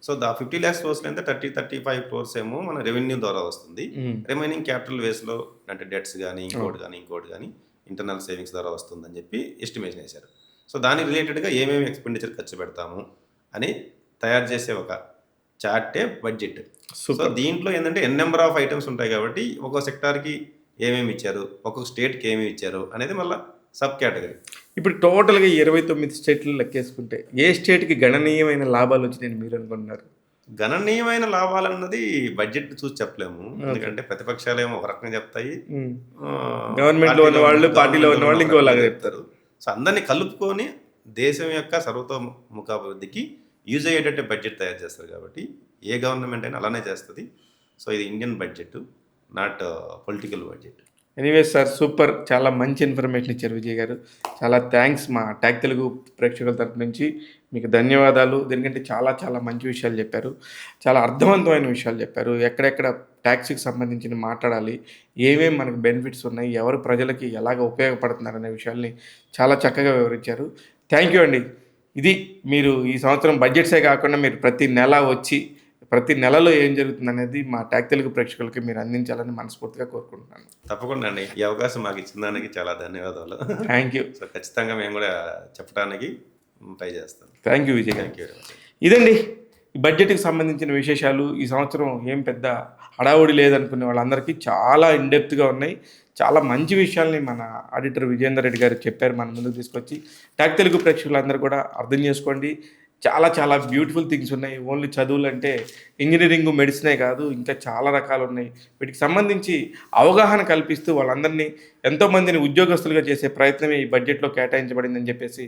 సో 50 lakhs క్రోర్స్లో ఎంత 35 crores ఏమో మన రెవెన్యూ ద్వారా వస్తుంది. రిమైనింగ్ క్యాపిటల్ వేస్లో అంటే డెట్స్ కానీ ఇంకోటి కానీ ఇంటర్నల్ సేవింగ్స్ ద్వారా వస్తుందని చెప్పి ఎస్టిమేషన్ వేశారు. సో దానికి రిలేటెడ్గా ఏమేమి ఎక్స్పెండిచర్ ఖర్చు పెడతాము అని తయారు చేసే ఒక చార్టే బడ్జెట్. So super. దీంట్లో ఏంటంటే నెంబర్ ఆఫ్ ఐటమ్స్ ఉంటాయి కాబట్టి ఒక్కొక్క సెక్టార్కి ఏమేమి ఇచ్చారు, ఒక్కొక్క స్టేట్కి ఏమేమి ఇచ్చారు అనేది మళ్ళీ సబ్ కేటగిరీ. ఇప్పుడు టోటల్గా 29 స్టేట్లు లెక్కేసుకుంటే ఏ స్టేట్కి గణనీయమైన లాభాలు వచ్చినాయని మీరు అనుకుంటున్నారు? గణనీయమైన లాభాలన్నది బడ్జెట్ చూసి చెప్పలేము, ఎందుకంటే ప్రతిపక్షాలేమో ఒక రకంగా చెప్తాయి, గవర్నమెంట్లో ఉన్న వాళ్ళు, పార్టీలో ఉన్న వాళ్ళు ఇంకోలాగా చెప్తారు. సో అందరినీ కలుపుకొని దేశం యొక్క సర్వతోముఖాభివృద్ధికి యూజ్ అయ్యేటట్టు బడ్జెట్ తయారు చేస్తారు కాబట్టి ఏ గవర్నమెంట్ అయినా అలానే చేస్తుంది. సో ఇది Indian budget, not political budget. Anyways sir, super, చాలా మంచి ఇన్ఫర్మేషన్ ఇచ్చారు విజయ్ గారు. చాలా థ్యాంక్స్ మా ట్యాగ్ తెలుగు ప్రేక్షకుల తరపు నుంచి మీకు ధన్యవాదాలు. దీనికంటే చాలా చాలా మంచి విషయాలు చెప్పారు, చాలా అర్థవంతమైన విషయాలు చెప్పారు. ఎక్కడెక్కడ ట్యాక్స్కి సంబంధించి మాట్లాడాలి, ఏమేమి మనకు బెనిఫిట్స్ ఉన్నాయి, ఎవరు ప్రజలకి ఎలాగ ఉపయోగపడుతున్నారు అనే విషయాల్ని చాలా చక్కగా వివరించారు. థ్యాంక్ యూ అండి. ఇది మీరు ఈ సంవత్సరం బడ్జెట్సే కాకుండా మీరు ప్రతి నెల వచ్చి ప్రతి నెలలో ఏం జరుగుతుంది అనేది మా ట్యాగ్ తెలుగు ప్రేక్షకులకి మీరు అందించాలని మనస్ఫూర్తిగా కోరుకుంటున్నాను. తప్పకుండా అండి, ఈ అవకాశం మాకు ఇచ్చిన దానికి చాలా ధన్యవాదాలు. Thank you. సో ఖచ్చితంగా మేము కూడా చెప్పడానికి ట్రై చేస్తాం. థ్యాంక్ యూ విజయ్ గారు. Thank you very much. ఇదండి ఈ బడ్జెట్కి సంబంధించిన విశేషాలు. ఈ సంవత్సరం ఏం పెద్ద హడావుడి లేదనుకునే వాళ్ళందరికీ చాలా ఇన్డెప్త్గా ఉన్నాయి. చాలా మంచి విషయాల్ని మన ఆడిటర్ విజయేందర్ రెడ్డి గారు చెప్పారు, మన ముందుకు తీసుకొచ్చి. ట్యాగ్ తెలుగు ప్రేక్షకులందరూ కూడా అర్థం చేసుకోండి, చాలా చాలా బ్యూటిఫుల్ థింగ్స్ ఉన్నాయి. ఓన్లీ చదువులు అంటే ఇంజనీరింగ్, మెడిసినే కాదు, ఇంకా చాలా రకాలు ఉన్నాయి. వీటికి సంబంధించి అవగాహన కల్పిస్తూ వాళ్ళందరినీ, ఎంతోమందిని ఉద్యోగస్తులుగా చేసే ప్రయత్నమే ఈ బడ్జెట్లో కేటాయించబడిందని చెప్పేసి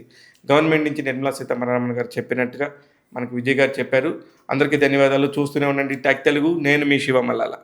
గవర్నమెంట్ నుంచి నిర్మలా సీతారామన్ గారు చెప్పినట్టుగా మనకు విజయ్ గారు చెప్పారు. అందరికీ ధన్యవాదాలు. చూస్తూనే ఉండండి ట్యాగ్ తెలుగు. నేను మీ శివ మల్లాల.